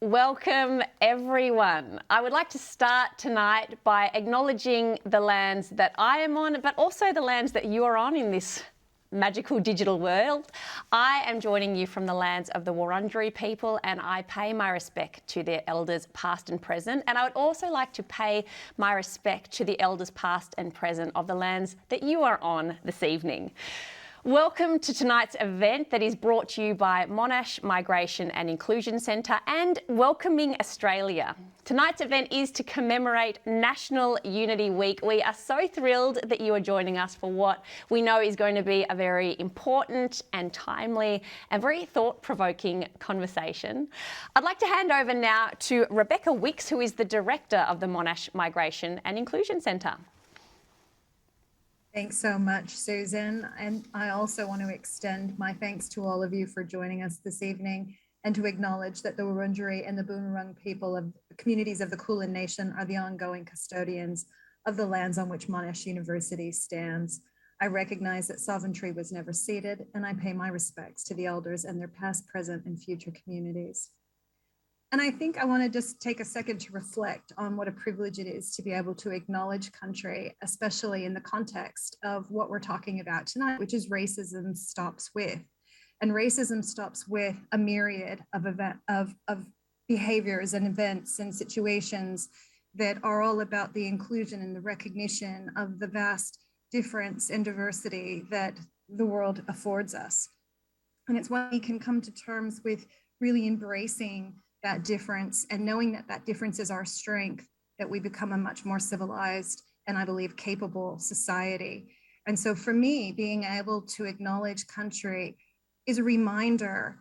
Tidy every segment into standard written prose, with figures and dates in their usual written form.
Welcome, everyone. I would like to start tonight by acknowledging the lands that I am on, but also the lands that you are on in this magical digital world. I am joining you from the lands of the Wurundjeri people, and I pay my respect to their elders past and present. And I would also like to pay my respect to the elders past and present of the lands that you are on this evening. Welcome to tonight's event that is brought to you by Monash Migration and Inclusion Centre and Welcoming Australia. Tonight's event is to commemorate National Unity Week. We are so thrilled that you are joining us for what we know is going to be a very important and timely and very thought-provoking conversation. I'd like to hand over now to Rebecca Wicks, who is the Director of the Monash Migration and Inclusion Centre. Thanks so much, Susan. And I also want to extend my thanks to all of you for joining us this evening and to acknowledge that the Wurundjeri and the Boonwurrung people of communities of the Kulin Nation are the ongoing custodians of the lands on which Monash University stands. I recognize that sovereignty was never ceded, and I pay my respects to the elders and their past, present, and future communities. And I think I want to just take a second to reflect on what a privilege it is to be able to acknowledge country, especially in the context of what we're talking about tonight, which is racism stops with. And racism stops with a myriad of behaviors and events and situations that are all about the inclusion and the recognition of the vast difference and diversity that the world affords us. And it's when we can come to terms with really embracing that difference and knowing that that difference is our strength, that we become a much more civilized and, I believe, capable society. And so for me, being able to acknowledge country is a reminder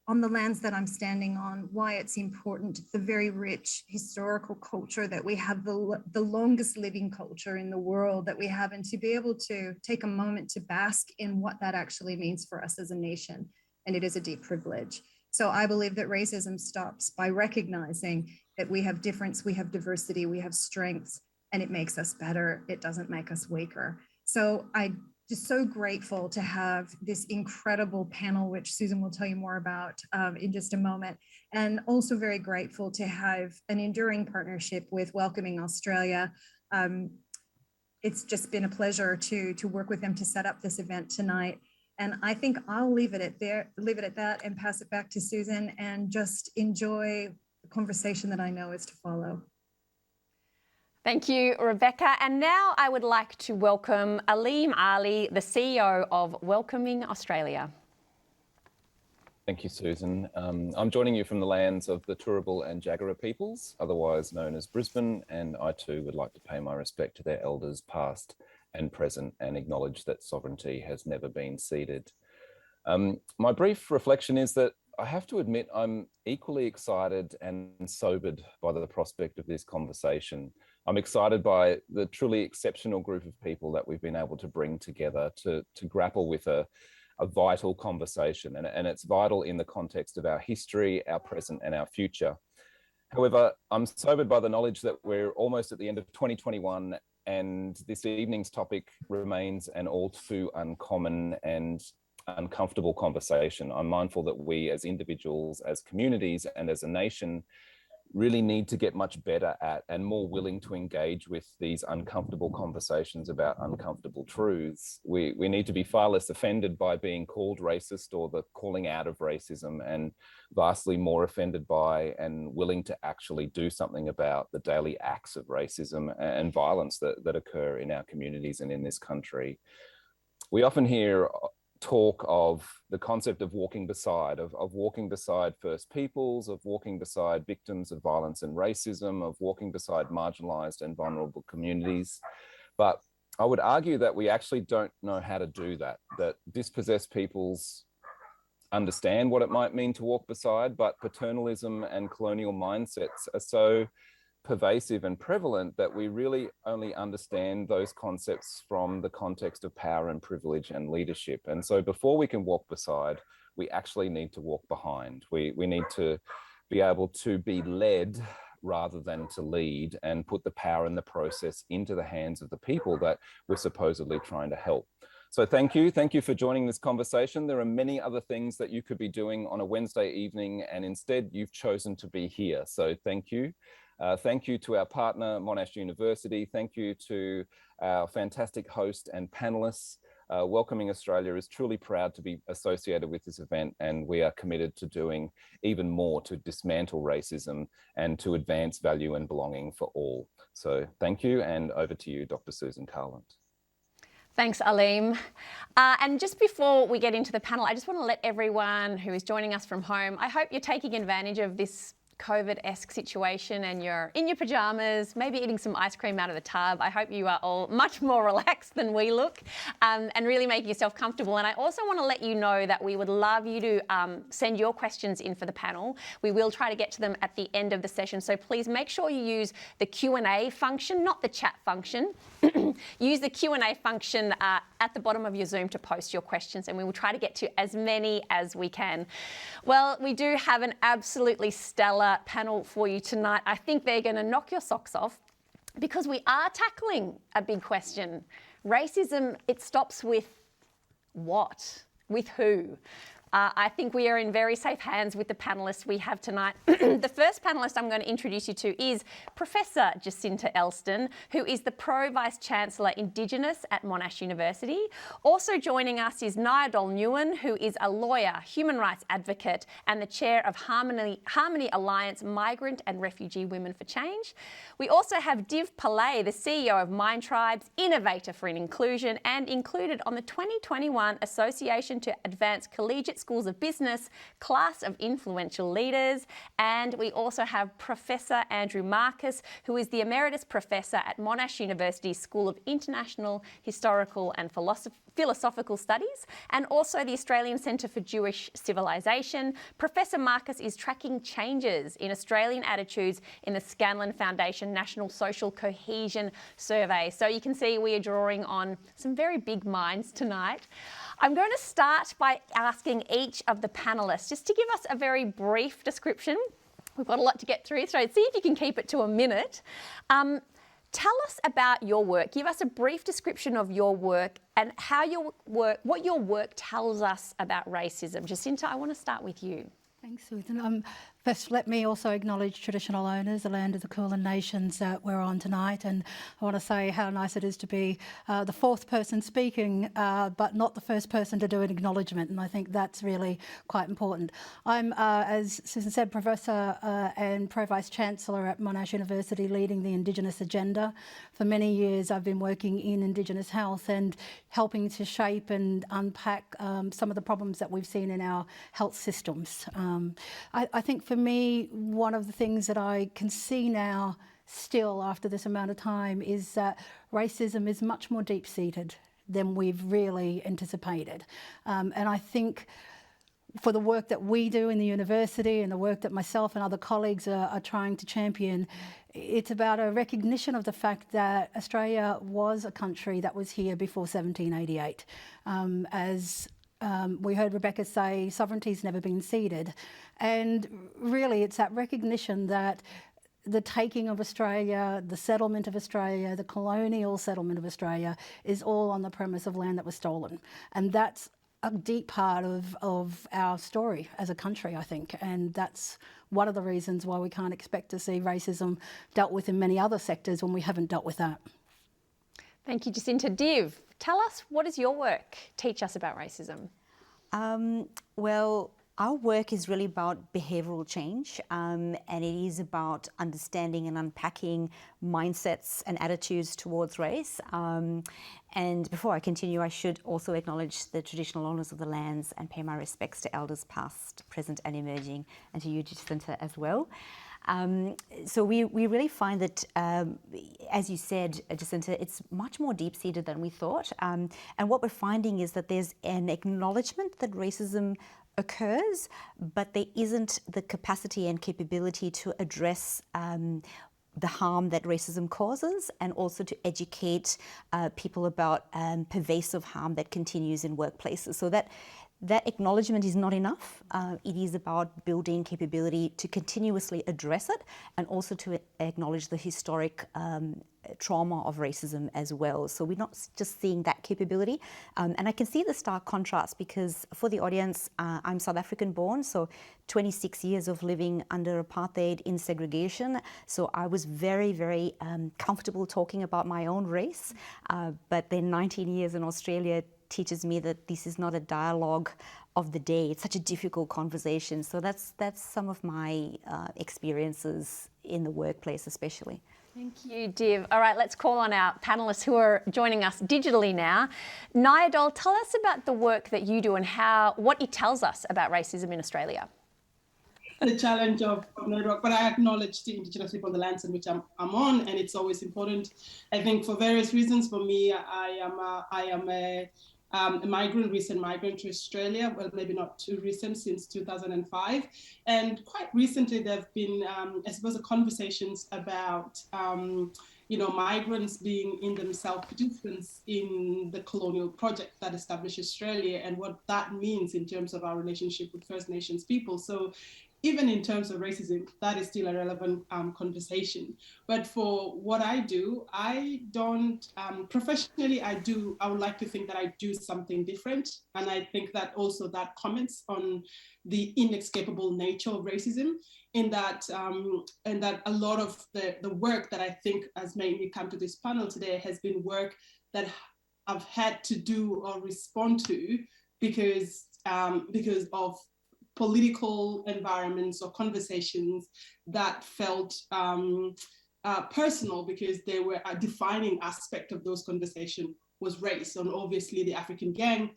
on the lands that I'm standing on, why it's important, the very rich historical culture that we have, the longest living culture in the world that we have, and to be able to take a moment to bask in what that actually means for us as a nation. And it is a deep privilege. So I believe that racism stops by recognizing that we have difference, we have diversity, we have strengths, and it makes us better. It doesn't make us weaker. So I'm just so grateful to have this incredible panel, which Susan will tell you more about in just a moment. And also very grateful to have an enduring partnership with Welcoming Australia. It's just been a pleasure to work with them to set up this event tonight. And I think I'll leave it at that and pass it back to Susan and just enjoy the conversation that I know is to follow. Thank you, Rebecca. And now I would like to welcome Aleem Ali, the CEO of Welcoming Australia. Thank you, Susan. I'm joining you from the lands of the Turrbal and Jagera peoples, otherwise known as Brisbane, and I too would like to pay my respect to their elders past and present and acknowledge that sovereignty has never been ceded. My brief reflection is that I have to admit I'm equally excited and sobered by the prospect of this conversation. I'm excited by the truly exceptional group of people that we've been able to bring together to grapple with a vital conversation, and it's vital in the context of our history, our present and our future. However, I'm sobered by the knowledge that we're almost at the end of 2021 and this evening's topic remains an all too uncommon and uncomfortable conversation. I'm mindful that we as individuals, as communities and as a nation really need to get much better at and more willing to engage with these uncomfortable conversations about uncomfortable truths. We need to be far less offended by being called racist or the calling out of racism, and vastly more offended by and willing to actually do something about the daily acts of racism and violence that occur in our communities and in this country. We often hear talk of the concept of walking beside, of walking beside First Peoples, of walking beside victims of violence and racism, of walking beside marginalized and vulnerable communities. But I would argue that we actually don't know how to do that dispossessed peoples understand what it might mean to walk beside, but paternalism and colonial mindsets are so pervasive and prevalent that we really only understand those concepts from the context of power and privilege and leadership. And so before we can walk beside, we actually need to walk behind. We need to be able to be led rather than to lead and put the power and the process into the hands of the people that we're supposedly trying to help. So thank you for joining this conversation. There are many other things that you could be doing on a Wednesday evening, and instead you've chosen to be here. So thank you. Thank you to our partner, Monash University. Thank you to our fantastic host and panelists. Welcoming Australia is truly proud to be associated with this event, and we are committed to doing even more to dismantle racism and to advance value and belonging for all. So thank you, and over to you, Dr. Susan Carland. Thanks, Aleem. And just before we get into the panel, I just want to let everyone who is joining us from home, I hope you're taking advantage of this COVID-esque situation and you're in your pajamas, maybe eating some ice cream out of the tub. I hope you are all much more relaxed than we look, and really making yourself comfortable. And I also want to let you know that we would love you to send your questions in for the panel. We will try to get to them at the end of the session. So please make sure you use the Q&A function, not the chat function. Use the Q&A function at the bottom of your Zoom to post your questions, and we will try to get to as many as we can. Well, we do have an absolutely stellar panel for you tonight. I think they're going to knock your socks off because we are tackling a big question. Racism, it stops with what? With who? I think we are in very safe hands with the panellists we have tonight. The first panellist I'm going to introduce you to is Professor Jacinta Elston, who is the Pro Vice-Chancellor Indigenous at Monash University. Also joining us is Nyadol Nguyen, who is a lawyer, human rights advocate, and the chair of Harmony Alliance Migrant and Refugee Women for Change. We also have Div Pillay, the CEO of Mind Tribes, innovator for inclusion, and included on the 2021 Association to Advance Collegiate Schools of Business class of influential leaders. And we also have Professor Andrew Marcus, who is the Emeritus Professor at Monash University School of International, Historical and Philosophical Studies, and also the Australian Centre for Jewish Civilization. Professor Marcus is tracking changes in Australian attitudes in the Scanlon Foundation National Social Cohesion Survey. So you can see we are drawing on some very big minds tonight. I'm going to start by asking each of the panellists just to give us a very brief description. We've got a lot to get through, so see if you can keep it to a minute. Tell us about your work. Give us a brief description of your work and how what your work tells us about racism. Jacinta, I want to start with you. Thanks, Susan. First, let me also acknowledge traditional owners, the land of the Kulin Nations that we're on tonight. And I want to say how nice it is to be the fourth person speaking, but not the first person to do an acknowledgement. And I think that's really quite important. I'm, as Susan said, Professor and Pro Vice-Chancellor at Monash University, leading the Indigenous agenda. For many years, I've been working in Indigenous health and helping to shape and unpack some of the problems that we've seen in our health systems. I think for me, one of the things that I can see now still after this amount of time is that racism is much more deep-seated than we've really anticipated. And I think for the work that we do in the university and the work that myself and other colleagues are trying to champion, it's about a recognition of the fact that Australia was a country that was here before 1788. We heard Rebecca say sovereignty's never been ceded. And really it's that recognition that the taking of Australia, the settlement of Australia, the colonial settlement of Australia is all on the premise of land that was stolen. And that's a deep part of our story as a country, I think. And that's one of the reasons why we can't expect to see racism dealt with in many other sectors when we haven't dealt with that. Thank you, Jacinta. Div, tell us, what does your work teach us about racism? Well, our work is really about behavioural change, and it is about understanding and unpacking mindsets and attitudes towards race. And before I continue, I should also acknowledge the traditional owners of the lands and pay my respects to elders past, present and emerging, and to you, Jacinta, as well. So we really find that, as you said, Jacinta, it's much more deep-seated than we thought. And what we're finding is that there's an acknowledgement that racism occurs, but there isn't the capacity and capability to address the harm that racism causes, and also to educate people about pervasive harm that continues in workplaces. So that acknowledgement is not enough. It is about building capability to continuously address it, and also to acknowledge the historic trauma of racism as well. So we're not just seeing that capability. And I can see the stark contrast because for the audience, I'm South African born, so 26 years of living under apartheid in segregation. So I was very, very comfortable talking about my own race. But then 19 years in Australia teaches me that this is not a dialogue of the day. It's such a difficult conversation. So that's some of my experiences in the workplace, especially. Thank you, Div. All right, let's call on our panellists who are joining us digitally now. Nyadol, tell us about the work that you do and what it tells us about racism in Australia. The challenge of network, but I acknowledge the Indigenous people on the lands in which I'm on, and it's always important. I think for various reasons. For me, I am a recent migrant to Australia. Well, maybe not too recent, since 2005, and quite recently there have been, I suppose, conversations about migrants being in themselves participants in the colonial project that established Australia, and what that means in terms of our relationship with First Nations people. So even in terms of racism, that is still a relevant conversation. But for what I do, I don't, professionally, I would like to think that I do something different. And I think that also that comments on the inescapable nature of racism, in that a lot of the work that I think has made me come to this panel today has been work that I've had to do or respond to because of political environments or conversations that felt personal, because they were a defining aspect of those conversations was race. And obviously the African gang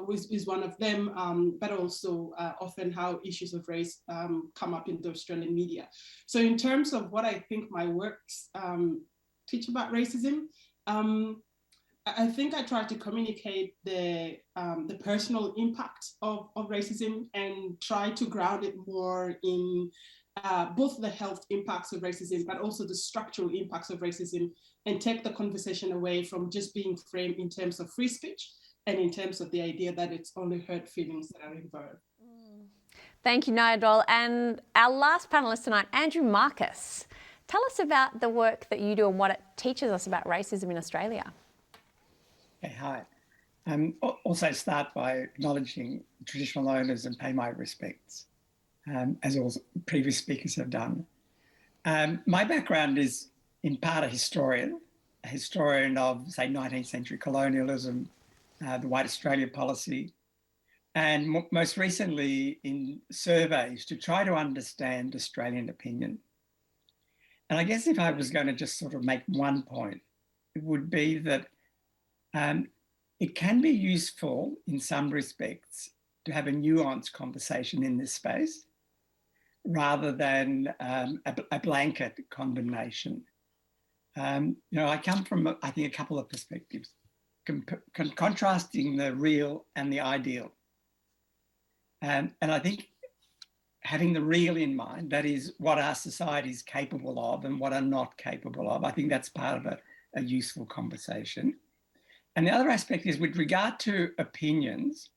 is one of them, but also often how issues of race come up in the Australian media. So in terms of what I think my works teach about racism, I think I try to communicate the personal impact of racism, and try to ground it more in both the health impacts of racism, but also the structural impacts of racism, and take the conversation away from just being framed in terms of free speech and in terms of the idea that it's only hurt feelings that are involved. Thank you, Nyadol. And our last panellist tonight, Andrew Marcus. Tell us about the work that you do and what it teaches us about racism in Australia. Okay, hi. Also start by acknowledging traditional owners and pay my respects, as all previous speakers have done. My background is in part a historian of, say, 19th century colonialism, the White Australia policy, and most recently in surveys to try to understand Australian opinion. And I guess if I was going to just sort of make one point, it would be that it can be useful in some respects to have a nuanced conversation in this space rather than a blanket condemnation. I come from, I think, a couple of perspectives, contrasting the real and the ideal. And I think having the real in mind, that is what our society is capable of and what are not capable of, I think that's part of a useful conversation. And the other aspect is with regard to opinions.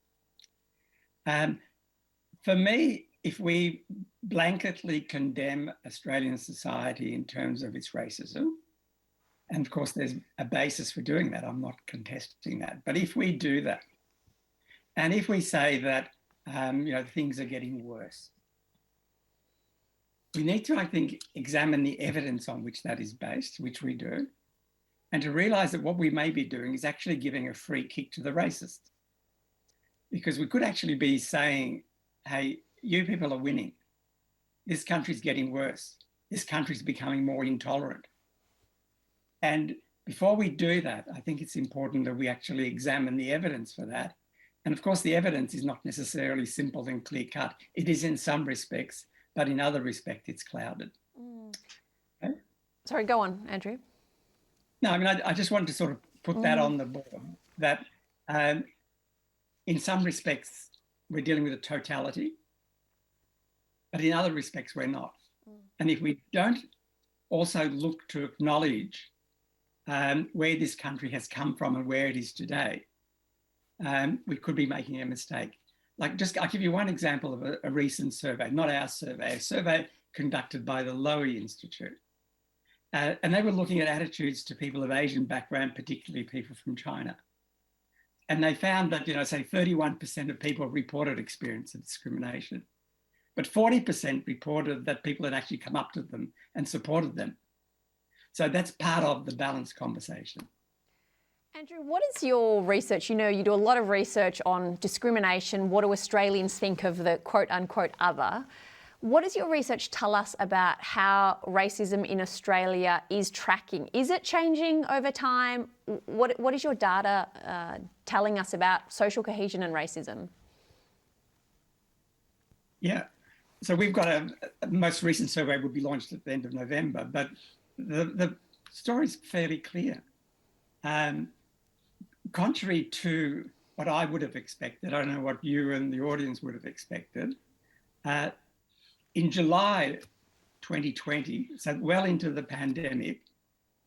For me, if we blanketly condemn Australian society in terms of its racism, and of course there's a basis for doing that, I'm not contesting that, but if we do that, and if we say that things are getting worse, we need to, I think, examine the evidence on which that is based, which we do, and to realise that what we may be doing is actually giving a free kick to the racist. Because we could actually be saying, hey, you people are winning. This country's getting worse. This country's becoming more intolerant. And before we do that, I think it's important that we actually examine the evidence for that. And of course, the evidence is not necessarily simple and clear cut. It is in some respects, but in other respects, it's clouded. Okay? Sorry, go on, Andrew. No, I mean, I just wanted to sort of put that on the board, that in some respects, we're dealing with a totality, but in other respects, we're not. And if we don't also look to acknowledge where this country has come from and where it is today, we could be making a mistake. Like, I'll give you one example of a recent survey, not our survey, a survey conducted by the Lowy Institute. And they were looking at attitudes to people of Asian background, particularly people from China. And they found that, say 31% of people reported experience of discrimination, but 40% reported that people had actually come up to them and supported them. So that's part of the balanced conversation. Andrew, what is your research? You do a lot of research on discrimination. What do Australians think of the quote unquote other? What does your research tell us about how racism in Australia is tracking? Is it changing over time? What is your data telling us about social cohesion and racism? Yeah, so we've got a most recent survey will be launched at the end of November, but the story's fairly clear. Contrary to what I would have expected, I don't know what you and the audience would have expected, in July 2020, so well into the pandemic,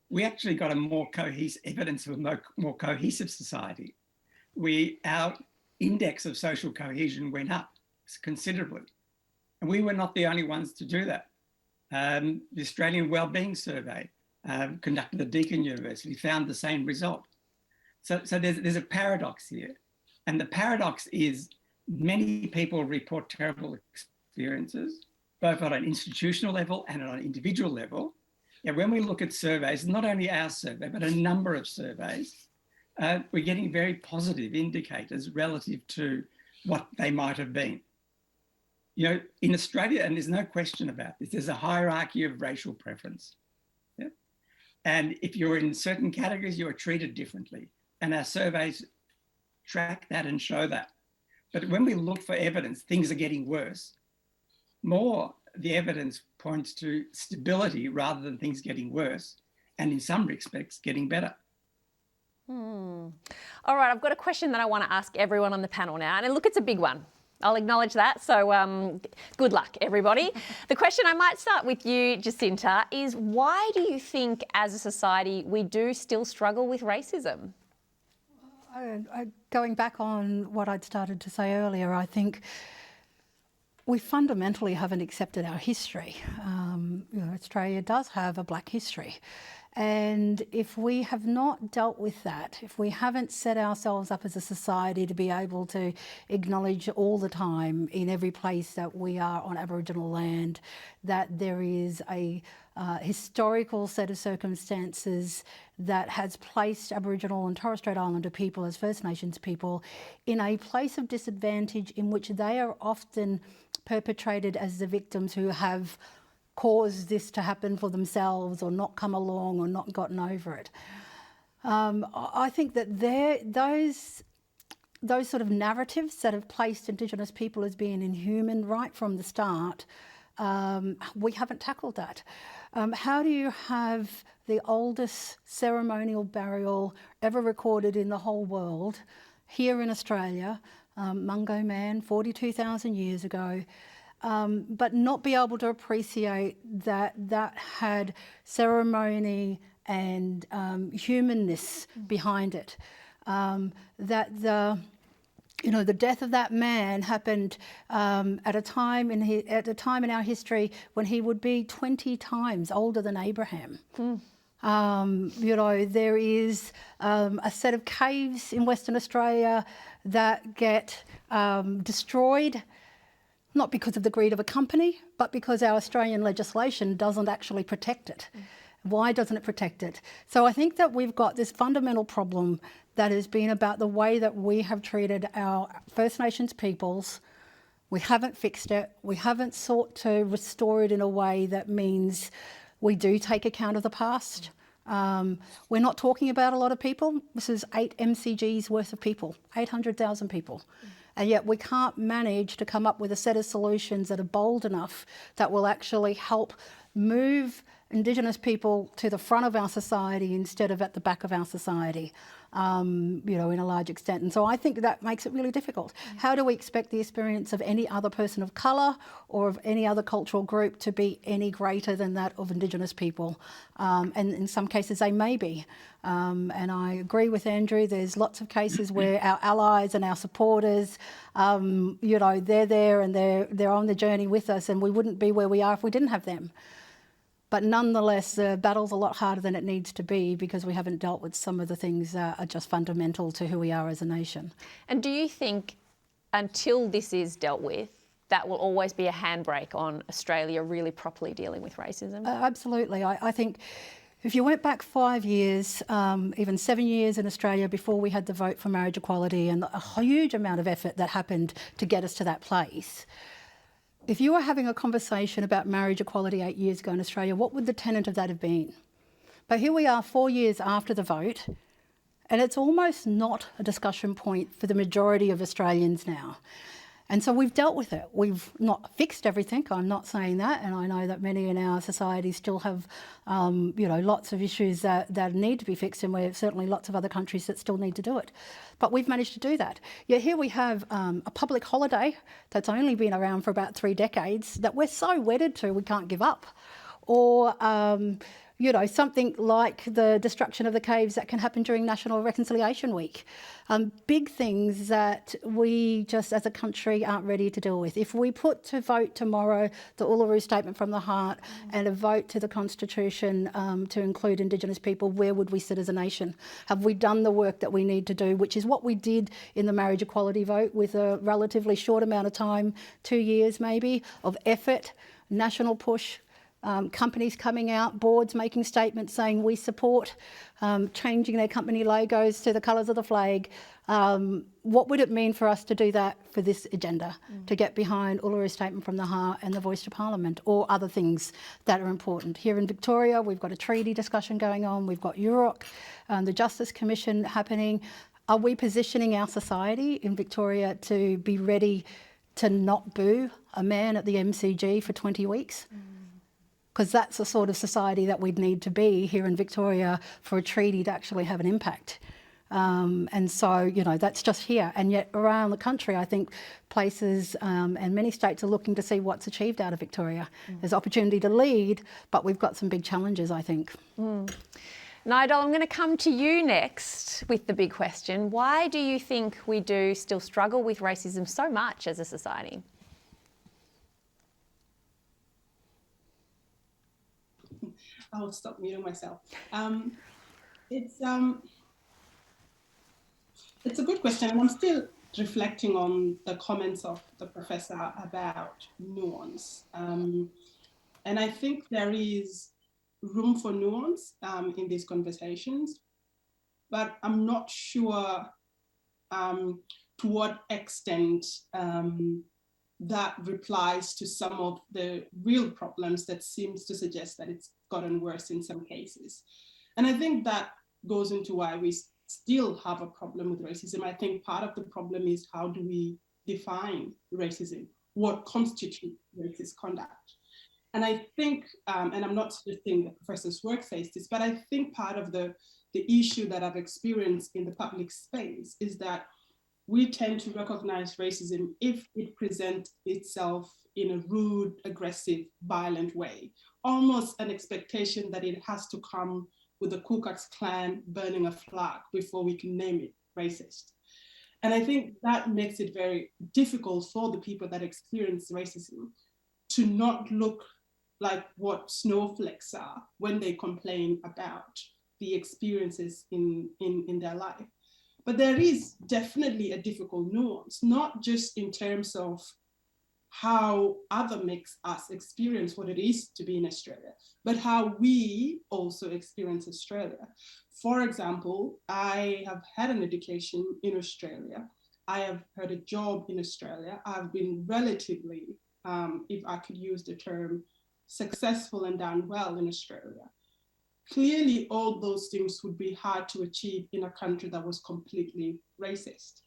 we actually got a more cohesive evidence of a more cohesive society. Our index of social cohesion went up considerably. And we were not the only ones to do that. The Australian Wellbeing Survey, conducted at Deakin University, found the same result. So there's a paradox here. And the paradox is many people report terrible experiences, both on an institutional level and on an individual level. Yeah, when we look at surveys, not only our survey, but a number of surveys, we're getting very positive indicators relative to what they might have been. In Australia, and there's no question about this, there's a hierarchy of racial preference. Yeah? And if you're in certain categories, you are treated differently. And our surveys track that and show that. But when we look for evidence, things are getting worse. More, the evidence points to stability rather than things getting worse, and in some respects, getting better. All right, I've got a question that I want to ask everyone on the panel now. And look, it's a big one. I'll acknowledge that. So good luck, everybody. The question I might start with you, Jacinta, is why do you think as a society we do still struggle with racism? Going back on what I'd started to say earlier, I think we fundamentally haven't accepted our history. Australia does have a black history. And if we have not dealt with that, if we haven't set ourselves up as a society to be able to acknowledge all the time in every place that we are on Aboriginal land, that there is a historical set of circumstances that has placed Aboriginal and Torres Strait Islander people as First Nations people in a place of disadvantage in which they are often perpetrated as the victims who have caused this to happen for themselves or not come along or not gotten over it. I think that those sort of narratives that have placed Indigenous people as being inhuman right from the start, we haven't tackled that. How do you have the oldest ceremonial burial ever recorded in the whole world here in Australia, Mungo Man, 42,000 years ago, but not be able to appreciate that had ceremony and humanness behind it. That the death of that man happened at a time in our history when he would be 20 times older than Abraham. There is a set of caves in Western Australia that get destroyed, not because of the greed of a company, but because our Australian legislation doesn't actually protect it. Why doesn't it protect it? So I think that we've got this fundamental problem that has been about the way that we have treated our First Nations peoples. We haven't fixed it. We haven't sought to restore it in a way that means we do take account of the past. We're not talking about a lot of people. This is 8 MCGs worth of people, 800,000 people. And yet we can't manage to come up with a set of solutions that are bold enough that will actually help move Indigenous people to the front of our society instead of at the back of our society, in a large extent. And so I think that makes it really difficult. How do we expect the experience of any other person of colour or of any other cultural group to be any greater than that of Indigenous people? And in some cases they may be. And I agree with Andrew, there's lots of cases where our allies and our supporters, they're there and they're on the journey with us, and we wouldn't be where we are if we didn't have them. But nonetheless, the battle's a lot harder than it needs to be because we haven't dealt with some of the things that are just fundamental to who we are as a nation. And do you think until this is dealt with, that will always be a handbrake on Australia really properly dealing with racism? Absolutely. I think if you went back 5 years, even 7 years in Australia before we had the vote for marriage equality and a huge amount of effort that happened to get us to that place, if you were having a conversation about marriage equality 8 years ago in Australia, what would the tenet of that have been? But here we are 4 years after the vote, and it's almost not a discussion point for the majority of Australians now. And so we've dealt with it. We've not fixed everything, I'm not saying that, and I know that many in our society still have lots of issues that need to be fixed, and we're certainly lots of other countries that still need to do it. But we've managed to do that. Yet here we have a public holiday that's only been around for about 3 decades that we're so wedded to we can't give up. Or something like the destruction of the caves that can happen during National Reconciliation Week. Big things that we just as a country aren't ready to deal with. If we put to vote tomorrow the Uluru Statement from the Heart and a vote to the Constitution to include Indigenous people, where would we sit as a nation? Have we done the work that we need to do, which is what we did in the marriage equality vote with a relatively short amount of time, 2 years maybe, of effort, national push, companies coming out, boards making statements saying we support, changing their company logos to the colours of the flag. What would it mean for us to do that for this agenda, to get behind Uluru Statement from the Heart and the Voice to Parliament, or other things that are important? Here in Victoria, we've got a treaty discussion going on, we've got UROC, the Justice Commission happening. Are we positioning our society in Victoria to be ready to not boo a man at the MCG for 20 weeks? Because that's the sort of society that we'd need to be here in Victoria for a treaty to actually have an impact. And so, that's just here. And yet around the country, I think places and many states are looking to see what's achieved out of Victoria. There's opportunity to lead, but we've got some big challenges, I think. Nigel, I'm going to come to you next with the big question. Why do you think we do still struggle with racism so much as a society? I'll stop muting myself. It's a good question, and I'm still reflecting on the comments of the professor about nuance. And I think there is room for nuance in these conversations, but I'm not sure to what extent that replies to some of the real problems that seems to suggest that it's gotten worse in some cases. And I think that goes into why we still have a problem with racism. I think part of the problem is, how do we define racism? What constitutes racist conduct? And I think, and I'm not suggesting the professor's work says this, but I think part of the issue that I've experienced in the public space is that we tend to recognize racism if it presents itself in a rude, aggressive, violent way, almost an expectation that it has to come with the Ku Klux Klan burning a flag before we can name it racist. And I think that makes it very difficult for the people that experience racism to not look like what snowflakes are when they complain about the experiences in their life. But there is definitely a difficult nuance, not just in terms of how other makes us experience what it is to be in Australia, but how we also experience Australia. For example, I have had an education in Australia. I have had a job in Australia. I've been relatively, if I could use the term, successful and done well in Australia. Clearly, all those things would be hard to achieve in a country that was completely racist.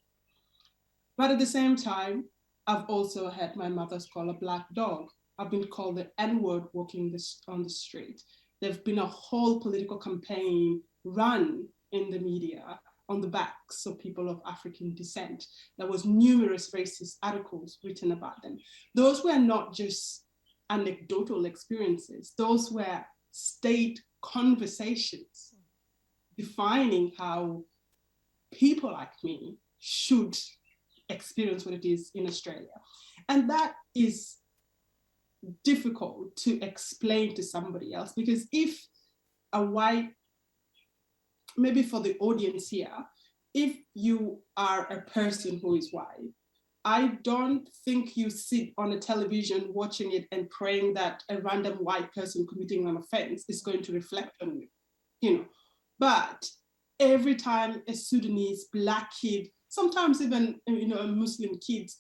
But at the same time, I've also had my mother's call a black dog. I've been called the N-word walking on the street. There's been a whole political campaign run in the media on the backs of people of African descent. There was numerous racist articles written about them. Those were not just anecdotal experiences. Those were state conversations defining how people like me should experience what it is in Australia. And that is difficult to explain to somebody else, because if a white, maybe for the audience here, if you are a person who is white, I don't think you sit on a television watching it and praying that a random white person committing an offense is going to reflect on you, you know. But every time a Sudanese Black kid, sometimes even, you know, a Muslim kid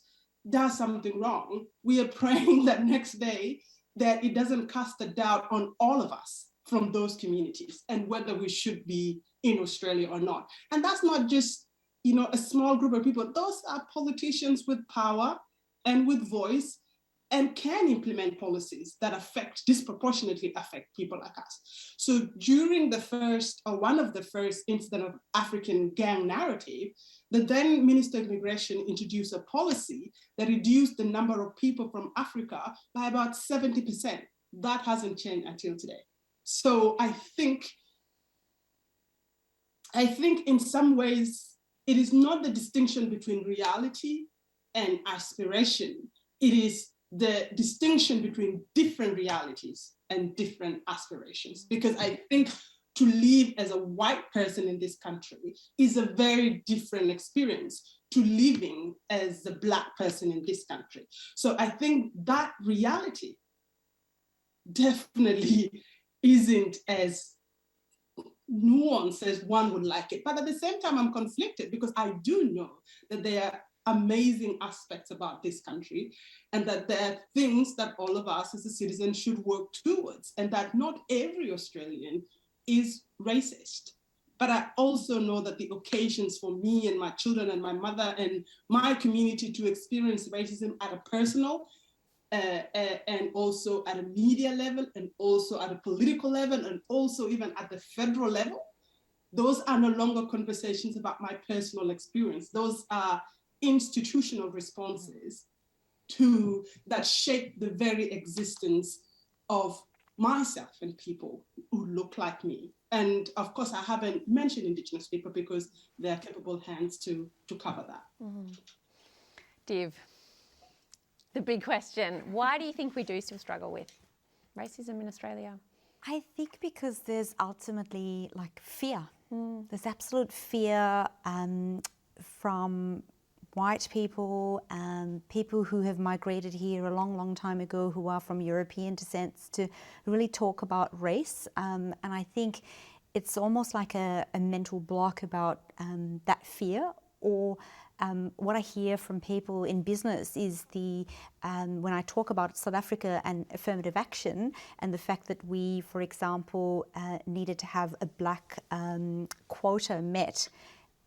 does something wrong, we are praying that next day that it doesn't cast a doubt on all of us from those communities and whether we should be in Australia or not. And that's not just, you know, a small group of people. Those are politicians with power and with voice and can implement policies that disproportionately affect people like us. So during the first, or one of the first incident of African gang narrative, the then Minister of Immigration introduced a policy that reduced the number of people from Africa by about 70%. That hasn't changed until today. So I think in some ways, it is not the distinction between reality and aspiration. It is the distinction between different realities and different aspirations. Because I think to live as a white person in this country is a very different experience to living as a Black person in this country. So I think that reality definitely isn't as nuanced as one would like it. But at the same time, I'm conflicted because I do know that there are amazing aspects about this country and that there are things that all of us as a citizen should work towards, and that not every Australian is racist. But I also know that the occasions for me and my children and my mother and my community to experience racism at a personal and also at a media level, and also at a political level, and also even at the federal level, those are no longer conversations about my personal experience. Those are institutional responses that shape the very existence of myself and people who look like me. And of course, I haven't mentioned Indigenous people because they're capable hands to cover that. Div, the big question, why do you think we do still struggle with racism in Australia? I think because there's ultimately like fear. There's absolute fear from white people, people who have migrated here a long, long time ago, who are from European descents, to really talk about race. And I think it's almost like a mental block about that fear, or what I hear from people in business is when I talk about South Africa and affirmative action and the fact that we, for example, needed to have a Black quota met,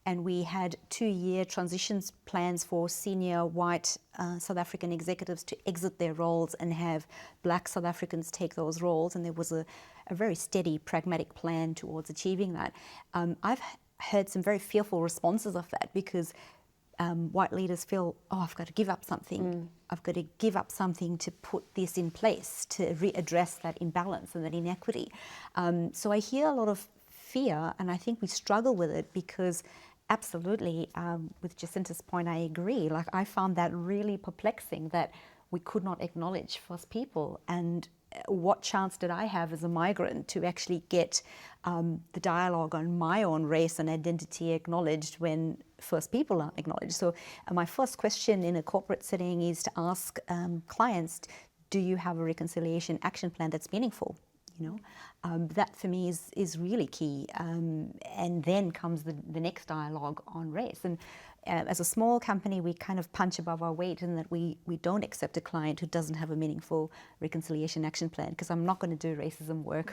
and we had 2-year transitions plans for senior white South African executives to exit their roles and have Black South Africans take those roles, and there was a very steady, pragmatic plan towards achieving that. I've heard some very fearful responses of that because white leaders feel, oh, I've got to give up something. I've got to give up something to put this in place to readdress that imbalance and that inequity. So I hear a lot of fear, and I think we struggle with it because absolutely, with Jacinta's point, I agree. Like, I found that really perplexing that we could not acknowledge First People. And what chance did I have as a migrant to actually get the dialogue on my own race and identity acknowledged when First People aren't acknowledged? So my first question in a corporate setting is to ask clients, do you have a reconciliation action plan that's meaningful? You know, that for me is really key. And then comes the next dialogue on race. And as a small company, we kind of punch above our weight in that we don't accept a client who doesn't have a meaningful reconciliation action plan, because I'm not going to do racism work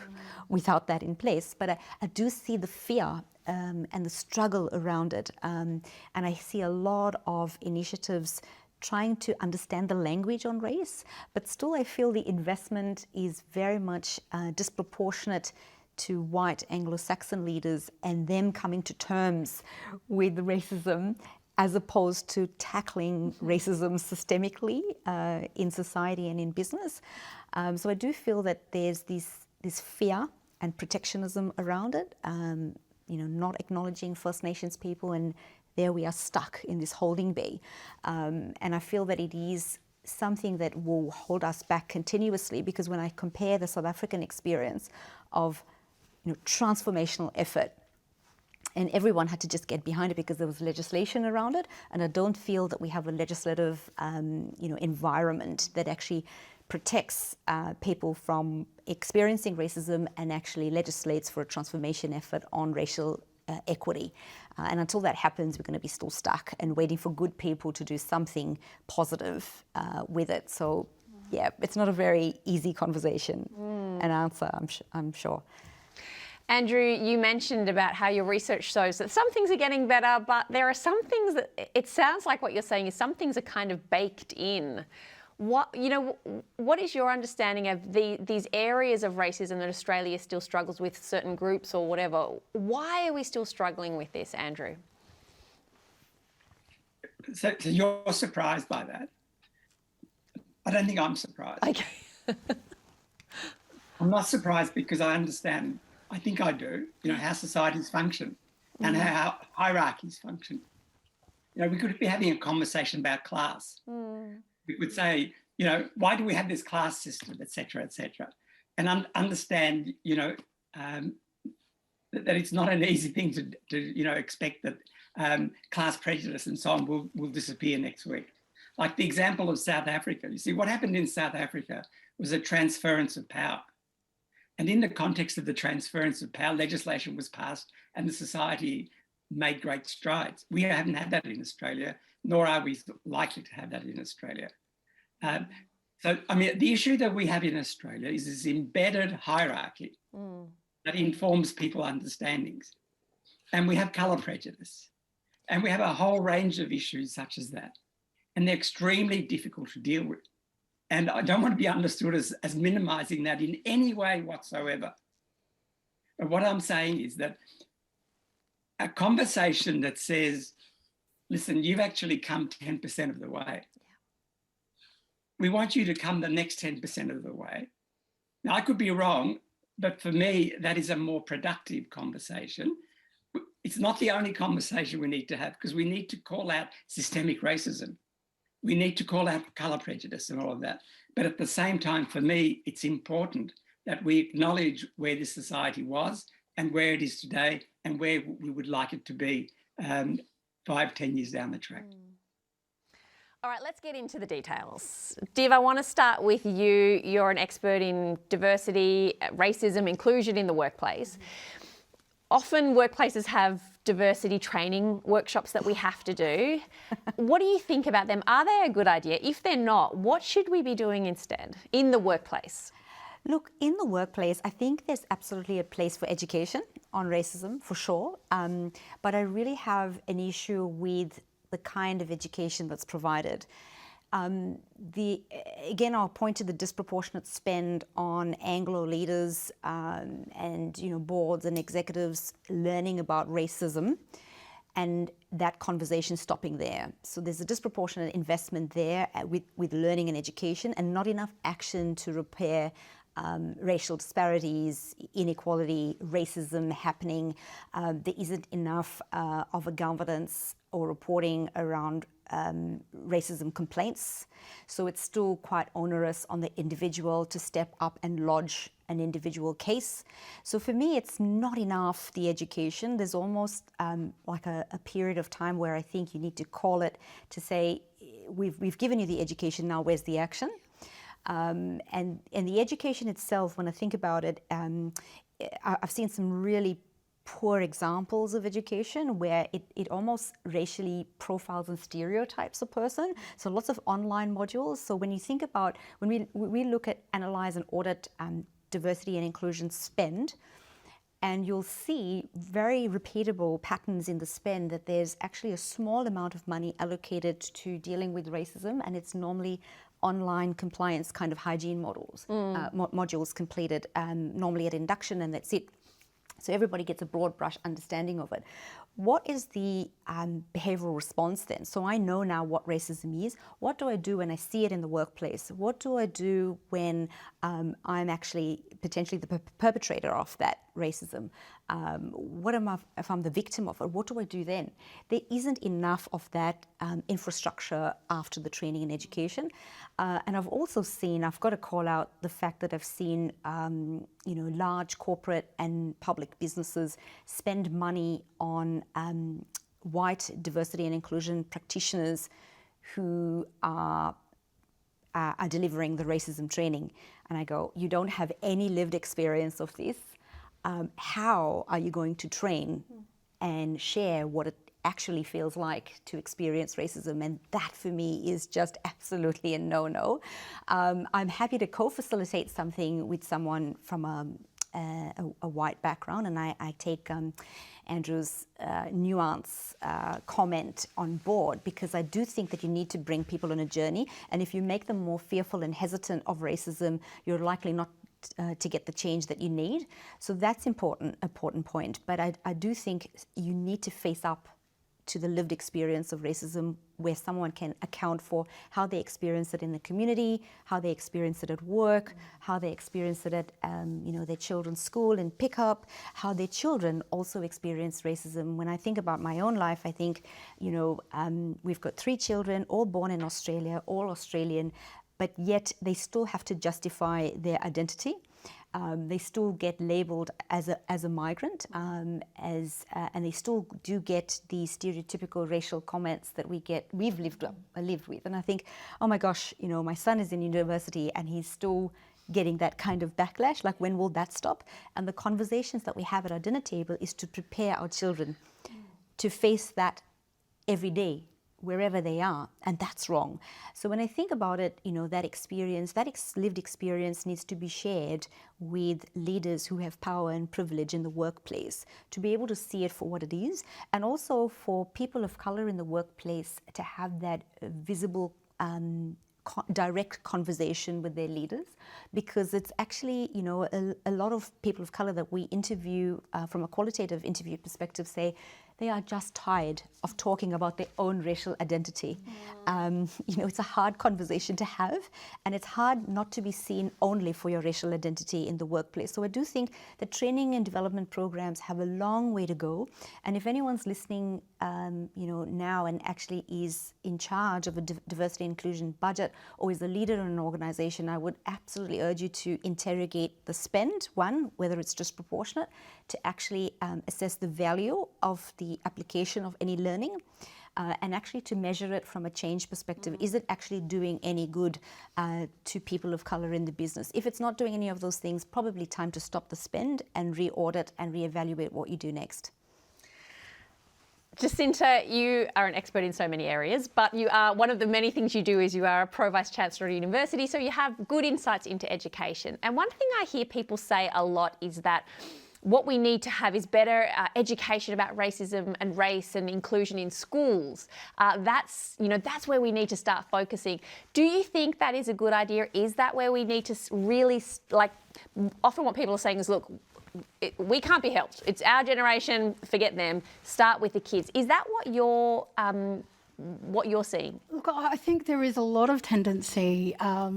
without that in place. But I do see the fear and the struggle around it. And I see a lot of initiatives trying to understand the language on race, but still I feel the investment is very much disproportionate to white Anglo-Saxon leaders and them coming to terms with racism as opposed to tackling racism systemically in society and in business. So I do feel that there's this fear and protectionism around it, you know, not acknowledging First Nations people, and there we are stuck in this holding bay. And I feel that it is something that will hold us back continuously, because when I compare the South African experience of transformational effort, and everyone had to just get behind it because there was legislation around it, and I don't feel that we have a legislative environment that actually protects people from experiencing racism and actually legislates for a transformation effort on racial equity. And until that happens, we're going to be still stuck and waiting for good people to do something positive with it. So, yeah, it's not a very easy conversation and answer, I'm sure. Andrew, you mentioned about how your research shows that some things are getting better, but there are some things that it sounds like what you're saying is some things are kind of baked in. What is your understanding of these areas of racism that Australia still struggles with, certain groups or whatever? Why are we still struggling with this, Andrew? So you're surprised by that? I don't think I'm surprised. Okay. I'm not surprised because I understand, I think I do, how societies function and how hierarchies function. We could be having a conversation about class. We would say, why do we have this class system, et cetera, and understand, that it's not an easy thing to expect that class prejudice and so on will disappear next week. Like the example of South Africa. You see, what happened in South Africa was a transference of power. And in the context of the transference of power, legislation was passed and the society made great strides. We haven't had that in Australia, nor are we likely to have that in Australia. The issue that we have in Australia is this embedded hierarchy that informs people's understandings. And we have colour prejudice. And we have a whole range of issues such as that. And they're extremely difficult to deal with. And I don't want to be understood as minimising that in any way whatsoever. But what I'm saying is that a conversation that says, listen, you've actually come 10% of the way. We want you to come the next 10% of the way. Now, I could be wrong, but for me, that is a more productive conversation. It's not the only conversation we need to have, because we need to call out systemic racism. We need to call out colour prejudice and all of that. But at the same time, for me, it's important that we acknowledge where this society was and where it is today and where we would like it to be 5-10 years down the track. All right, let's get into the details. Div, I want to start with you. You're an expert in diversity, racism, inclusion in the workplace. Often workplaces have diversity training workshops that we have to do. What do you think about them? Are they a good idea? If they're not, what should we be doing instead in the workplace? Look, in the workplace, I think there's absolutely a place for education on racism, for sure. But I really have an issue with the kind of education that's provided. Again, I'll point to the disproportionate spend on Anglo leaders and boards and executives learning about racism, and that conversation stopping there. So there's a disproportionate investment there with learning and education, and not enough action to repair racial disparities, inequality, racism happening. There isn't enough of a governance or reporting around racism complaints. So it's still quite onerous on the individual to step up and lodge an individual case. So for me, it's not enough, the education. There's almost like a period of time where I think you need to call it to say, we've given you the education, now where's the action? And the education itself, when I think about it, I've seen some really poor examples of education where it almost racially profiles and stereotypes a person. So lots of online modules. So when you think about, when we look at, analyze and audit diversity and inclusion spend, and you'll see very repeatable patterns in the spend, that there's actually a small amount of money allocated to dealing with racism, and it's normally online compliance kind of hygiene models, modules completed normally at induction, and that's it. So everybody gets a broad brush understanding of it. what is the behavioral response then? So I know now what racism is. What do I do when I see it in the workplace? What do I do when I'm actually potentially the perpetrator of that racism? What am I, if I'm the victim of it? What do I do then? There isn't enough of that infrastructure after the training and education. And I've also seen, I've got to call out the fact that I've seen, large corporate and public businesses spend money on white diversity and inclusion practitioners who are delivering the racism training. And I go, you don't have any lived experience of this. How are you going to train and share what it actually feels like to experience racism? And that for me is just absolutely a no-no. I'm happy to co-facilitate something with someone from a white background, and I take Andrew's Nuance comment on board, because I do think that you need to bring people on a journey, and if you make them more fearful and hesitant of racism, you're likely not to get the change that you need. So that's important point. But I do think you need to face up to the lived experience of racism, where someone can account for how they experience it in the community, how they experience it at work, how they experience it at their children's school and pickup, how their children also experience racism. When I think about my own life, I think, we've got 3 children, all born in Australia, all Australian, but yet they still have to justify their identity. They still get labelled as a migrant, and they still do get the stereotypical racial comments that we've lived with. And I think, oh my gosh, my son is in university and he's still getting that kind of backlash. Like, when will that stop? And the conversations that we have at our dinner table is to prepare our children to face that every day, wherever they are, and that's wrong. So when I think about it, that experience, lived experience needs to be shared with leaders who have power and privilege in the workplace, to be able to see it for what it is, and also for people of color in the workplace to have that visible direct conversation with their leaders, because it's actually, a lot of people of color that we interview from a qualitative interview perspective say they are just tired of talking about their own racial identity. It's a hard conversation to have, and it's hard not to be seen only for your racial identity in the workplace. So I do think that training and development programs have a long way to go. And if anyone's listening, now and actually is in charge of a diversity and inclusion budget, or is a leader in an organization, I would absolutely urge you to interrogate the spend, whether it's disproportionate, to actually assess the value of the application of any learning, and actually to measure it from a change perspective. Is it actually doing any good to people of colour in the business? If it's not doing any of those things, probably time to stop the spend and re-audit and re-evaluate what you do next. Jacinta, you are an expert in so many areas, but you are, one of the many things you do is you are a Pro-Vice-Chancellor at a university, so you have good insights into education. And one thing I hear people say a lot is that what we need to have is better education about racism and race and inclusion in schools. That's where we need to start focusing. Do you think that is a good idea? Is that where we need to really, often what people are saying is, look, we can't be helped. It's our generation, forget them. Start with the kids. Is that what you're seeing? Look, I think there is a lot of tendency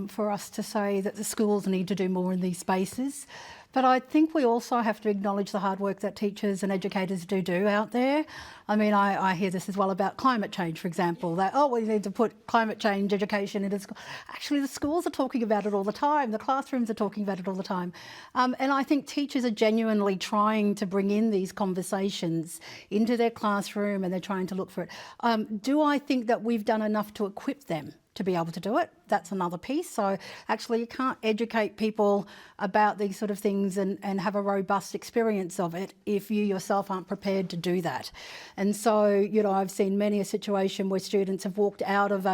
for us to say that the schools need to do more in these spaces. But I think we also have to acknowledge the hard work that teachers and educators do out there. I mean, I hear this as well about climate change, for example, that, we need to put climate change education into school. Actually, the schools are talking about it all the time. The classrooms are talking about it all the time. And I think teachers are genuinely trying to bring in these conversations into their classroom, and they're trying to look for it. Do I think that we've done enough to equip them to be able to do it? That's another piece. So actually you can't educate people about these sort of things and have a robust experience of it if you yourself aren't prepared to do that. And so, I've seen many a situation where students have walked out of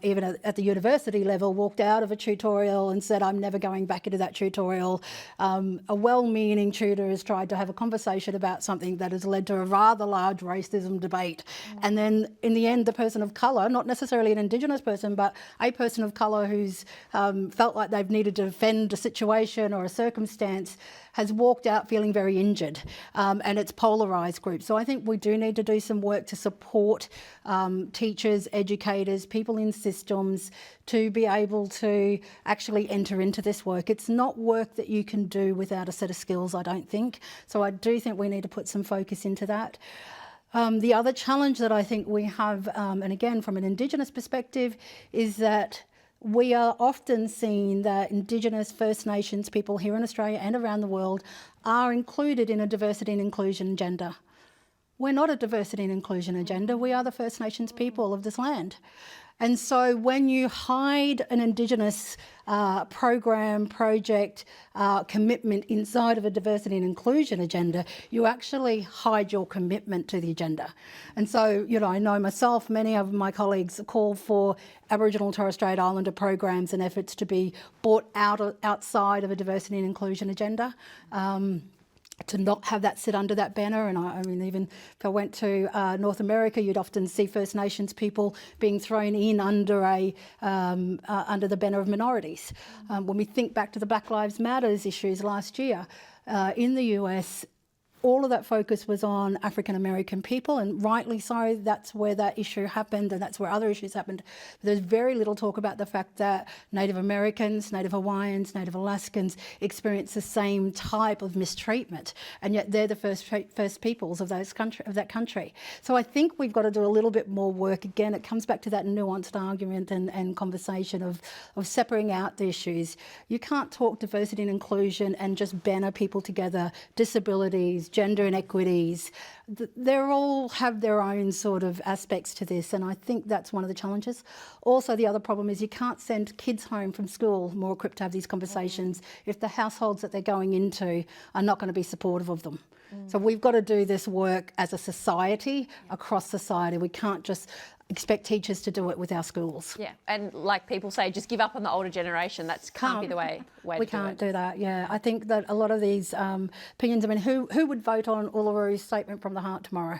even at the university level, walked out of a tutorial and said, I'm never going back into that tutorial. A well-meaning tutor has tried to have a conversation about something that has led to a rather large racism debate. And then in the end, the person of colour, not necessarily an Indigenous spokesperson, but a person of colour who's felt like they've needed to defend a situation or a circumstance has walked out feeling very injured, and it's polarised groups. So I think we do need to do some work to support teachers, educators, people in systems to be able to actually enter into this work. It's not work that you can do without a set of skills, I don't think. So I do think we need to put some focus into that. The other challenge that I think we have, and again from an Indigenous perspective, is that we are often seeing that Indigenous First Nations people here in Australia and around the world are included in a diversity and inclusion agenda. We're not a diversity and inclusion agenda, we are the First Nations people of this land. And so when you hide an Indigenous program, project, commitment inside of a diversity and inclusion agenda, you actually hide your commitment to the agenda. And so, you know, I know myself, many of my colleagues call for Aboriginal and Torres Strait Islander programs and efforts to be brought outside of a diversity and inclusion agenda. To not have that sit under that banner. And I mean, even if I went to North America, you'd often see First Nations people being thrown in under under the banner of minorities. When we think back to the Black Lives Matters issues last year in the US, all of that focus was on African American people, and rightly so. That's where that issue happened, and that's where other issues happened. But there's very little talk about the fact that Native Americans, Native Hawaiians, Native Alaskans experience the same type of mistreatment, and yet they're the first peoples of that country. So I think we've got to do a little bit more work. Again, it comes back to that nuanced argument and conversation of separating out the issues. You can't talk diversity and inclusion and just banner people together, disabilities, gender inequities. They all have their own sort of aspects to this, and I think that's one of the challenges. Also, the other problem is you can't send kids home from school more equipped to have these conversations if the households that they're going into are not going to be supportive of them. So we've got to do this work as a society, across society. We can't just expect teachers to do it with our schools. Yeah, and like people say, just give up on the older generation. That can't be the way We to do can't it. do that, yeah. I think that a lot of these opinions, I mean, who would vote on Uluru Statement from the Heart tomorrow?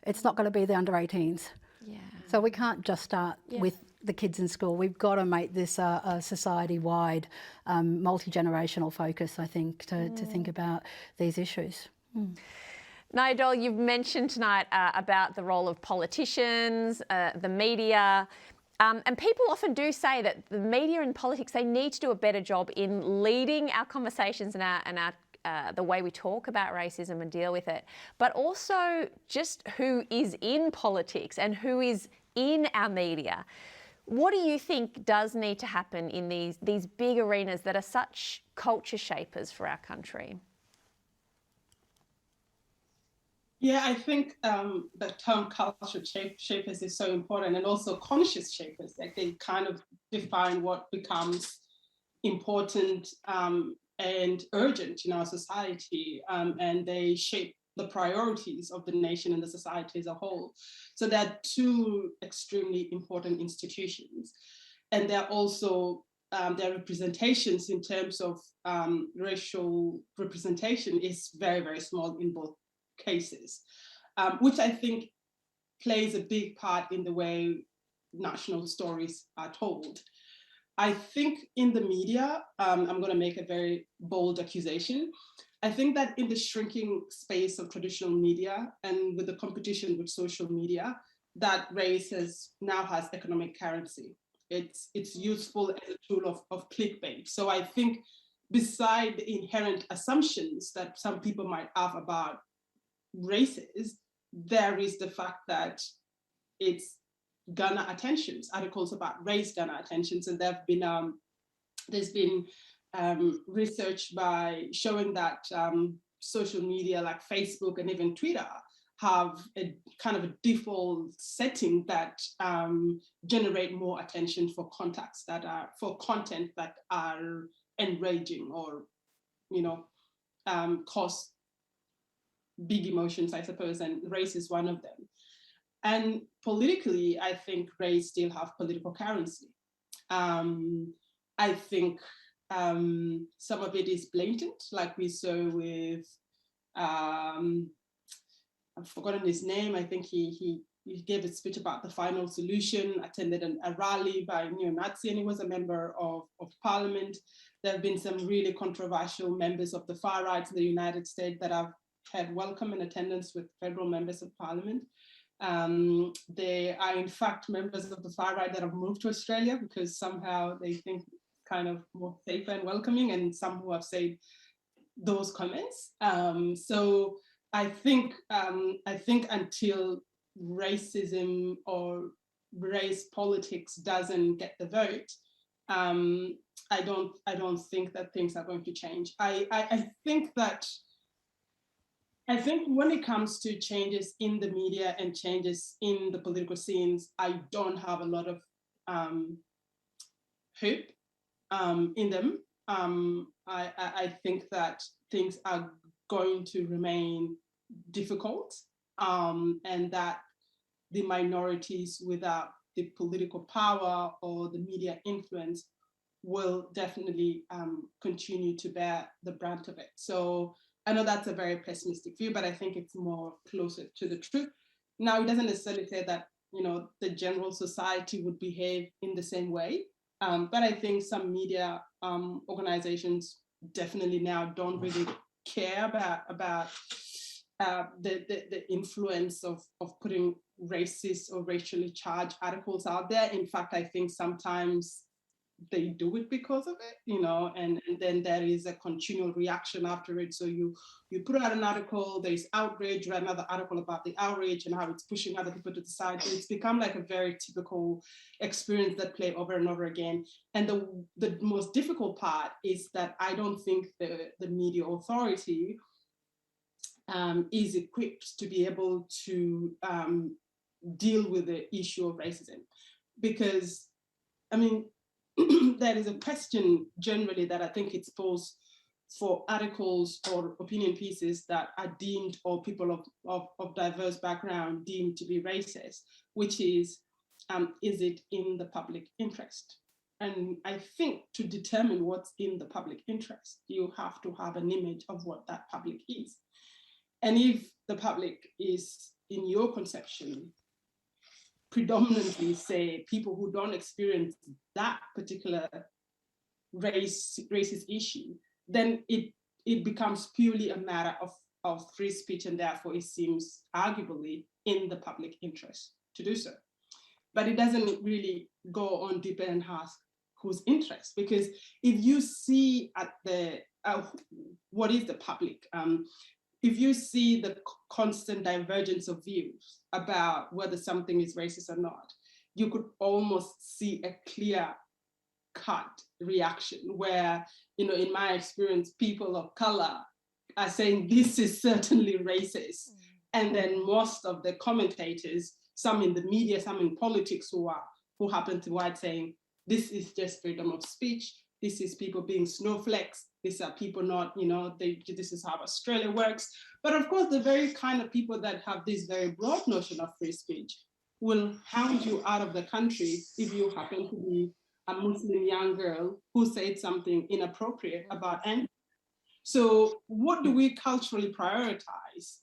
It's not going to be the under 18s. Yeah. So we can't just start with the kids in school. We've got to make this a society-wide, multi-generational focus, I think, to think about these issues. Nayadol, you've mentioned tonight about the role of politicians, the media, and people often do say that the media and politics, they need to do a better job in leading our conversations and the way we talk about racism and deal with it, but also just who is in politics and who is in our media. What do you think does need to happen in these big arenas that are such culture shapers for our country? Yeah, I think the term culture shapers is so important, and also conscious shapers. Like they kind of define what becomes important and urgent in our society, and they shape the priorities of the nation and the society as a whole. So they're two extremely important institutions, and they're also their representations in terms of racial representation is very, very small in both cases, which I think plays a big part in the way national stories are told. I think in the media, I'm going to make a very bold accusation. I think that in the shrinking space of traditional media and with the competition with social media, that race now has economic currency. It's useful as a tool of clickbait. So I think beside the inherent assumptions that some people might have about races, there is the fact that it's garner attentions. Articles about race garner attentions, and there's been research by showing that social media like Facebook and even Twitter have a kind of a default setting that generate more attention for content that are enraging or cause big emotions, I suppose, and race is one of them. And politically, I think race still have political currency. I think some of it is blatant, like we saw with, I've forgotten his name. I think he he gave a speech about the final solution, attended a rally by neo-Nazi, and he was a member of Parliament. There have been some really controversial members of the far right in the United States that have had welcome and attendance with federal members of Parliament. There are in fact members of the far right that have moved to Australia because somehow they think kind of more safer and welcoming, and some who have said those comments. So I think until racism or race politics doesn't get the vote, I don't think that things are going to change. I think when it comes to changes in the media and changes in the political scenes, I don't have a lot of hope in them. I think that things are going to remain difficult, and that the minorities without the political power or the media influence will definitely continue to bear the brunt of it. So I know that's a very pessimistic view, but I think it's more closer to the truth. Now, it doesn't necessarily say that, the general society would behave in the same way, but I think some media organizations definitely now don't really care about the influence of putting racist or racially charged articles out there. In fact, I think sometimes they do it because of it, and then there is a continual reaction after it. So you put out an article, there's outrage, write another article about the outrage and how it's pushing other people to the side. So it's become like a very typical experience that play over and over again. And the most difficult part is that I don't think the media authority is equipped to be able to deal with the issue of racism. Because, there is a question generally that I think it's posed for articles or opinion pieces that are deemed, or people of diverse background deemed to be racist, which is it in the public interest? And I think to determine what's in the public interest, you have to have an image of what that public is. And if the public is, in your conception, predominantly, say, people who don't experience that particular racist issue, then it becomes purely a matter of free speech, and therefore it seems arguably in the public interest to do so. But it doesn't really go on deeper and ask whose interest, because if you see at the what is the public, if you see the constant divergence of views about whether something is racist or not, you could almost see a clear-cut reaction where, in my experience, people of color are saying this is certainly racist. And then most of the commentators, some in the media, some in politics who happen to white, saying this is just freedom of speech. This is people being snowflakes. These are people not, this is how Australia works. But of course, the very kind of people that have this very broad notion of free speech will hound you out of the country if you happen to be a Muslim young girl who said something inappropriate about anything. So what do we culturally prioritize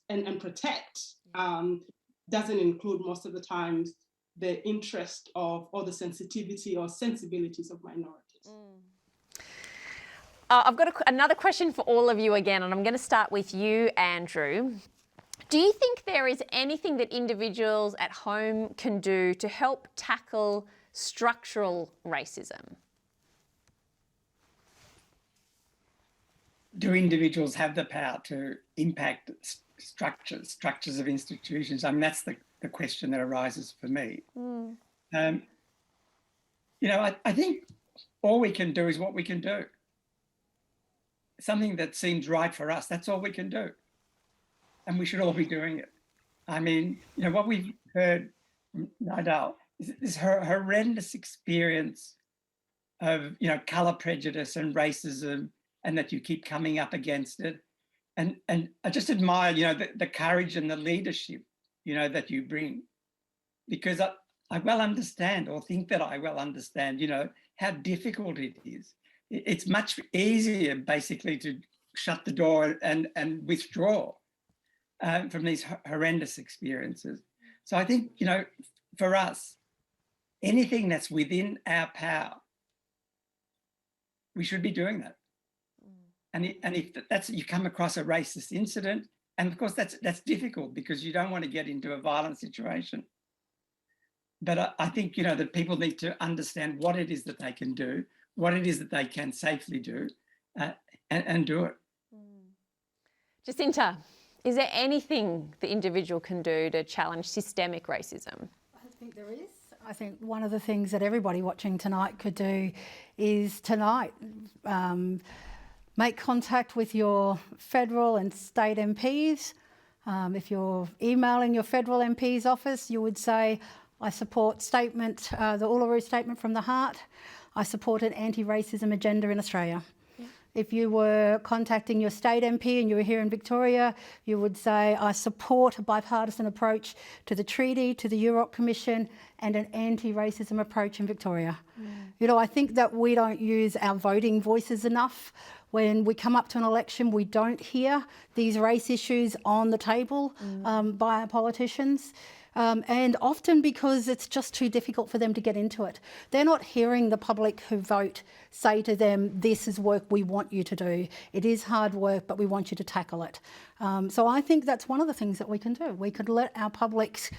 and protect doesn't include most of the times the interest of, or the sensitivity or sensibilities of minorities. I've got another question for all of you again, and I'm going to start with you, Andrew. Do you think there is anything that individuals at home can do to help tackle structural racism? Do individuals have the power to impact structures of institutions? That's the question that arises for me. I think all we can do is what we can do. Something that seems right for us, that's all we can do. And we should all be doing it. What we've heard from Nidal is this horrendous experience of, colour prejudice and racism, and that you keep coming up against it. And I just admire, the courage and the leadership, that you bring, because I well understand, or think that I well understand, how difficult it is. It's much easier, basically, to shut the door and withdraw from these horrendous experiences. So I think, for us, anything that's within our power, we should be doing that. And if that's, you come across a racist incident, and of course that's difficult because you don't want to get into a violent situation. But I think, that people need to understand what it is that they can do, what it is that they can safely do, and do it. Jacinta, is there anything the individual can do to challenge systemic racism? I think there is. I think one of the things that everybody watching tonight could do is tonight make contact with your federal and state MPs. If you're emailing your federal MP's office, you would say, I support the Uluru Statement from the Heart. I support an anti-racism agenda in Australia. Yeah. If you were contacting your state MP and you were here in Victoria, you would say, I support a bipartisan approach to the treaty, to the Europe Commission, and an anti-racism approach in Victoria. I think that we don't use our voting voices enough. When we come up to an election, we don't hear these race issues on the table by our politicians. And often because it's just too difficult for them to get into it. They're not hearing the public who vote say to them, this is work we want you to do. It is hard work, but we want you to tackle it. So I think that's one of the things that we can do. We could let our public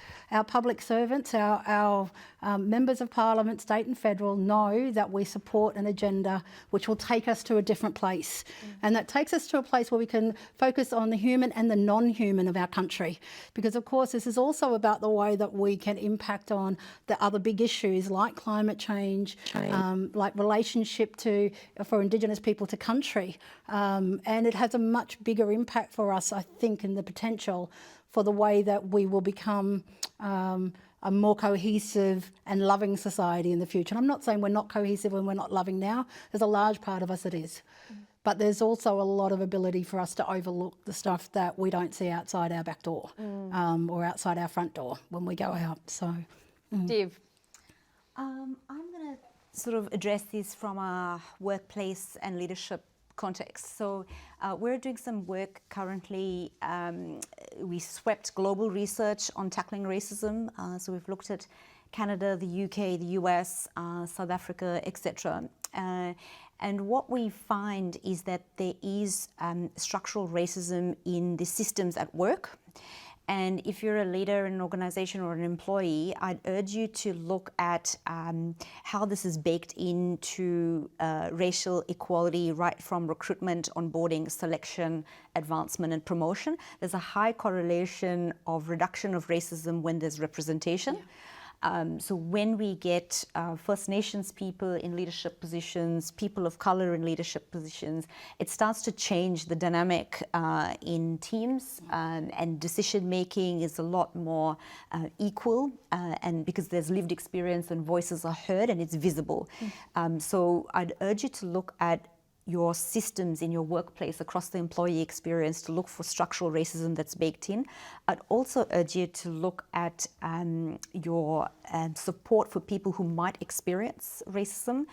servants, our members of parliament, state and federal, know that we support an agenda which will take us to a different place. And that takes us to a place where we can focus on the human and the non-human of our country. Because of course, this is also about the way that we can impact on the other big issues like climate change. Like relationship for Indigenous people to country. And it has a much bigger impact for us, I think, in the potential for the way that we will become a more cohesive and loving society in the future. And I'm not saying we're not cohesive and we're not loving now. There's a large part of us that is. But there's also a lot of ability for us to overlook the stuff that we don't see outside our back door or outside our front door when we go out. So, Div. I'm going to sort of address this from a workplace and leadership context. So we're doing some work currently. We swept global research on tackling racism. So we've looked at Canada, the UK, the US, South Africa, etc. And what we find is that there is structural racism in the systems at work. And if you're a leader in an organization or an employee, I'd urge you to look at how this is baked into racial equality right from recruitment, onboarding, selection, advancement and promotion. There's a high correlation of reduction of racism when there's representation. Yeah. So when we get First Nations people in leadership positions, people of colour in leadership positions, it starts to change the dynamic in teams, and decision making is a lot more equal, and because there's lived experience and voices are heard and it's visible. So I'd urge you to look at your systems in your workplace across the employee experience to look for structural racism that's baked in. I'd also urge you to look at your support for people who might experience racism.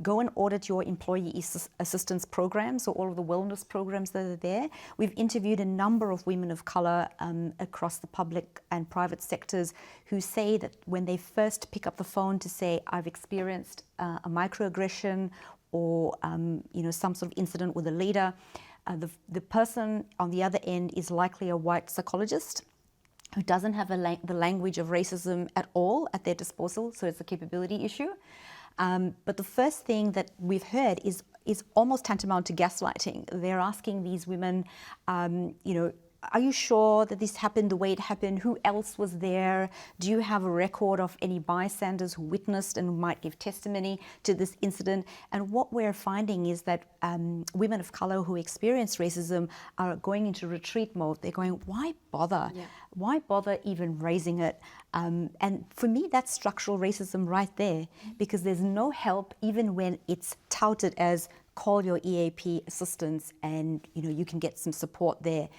Go and audit your employee assistance programs, so all of the wellness programs that are there. We've interviewed a number of women of colour across the public and private sectors who say that when they first pick up the phone to say, I've experienced a microaggression or some sort of incident with a leader, the person on the other end is likely a white psychologist who doesn't have the language of racism at all at their disposal, so it's a capability issue. But the first thing that we've heard is almost tantamount to gaslighting. They're asking these women, are you sure that this happened the way it happened? Who else was there? Do you have a record of any bystanders who witnessed and might give testimony to this incident? And what we're finding is that women of colour who experience racism are going into retreat mode. They're going, why bother? Yeah. Why bother even raising it? And for me, that's structural racism right there, because there's no help even when it's touted as call your EAP assistance and you can get some support there.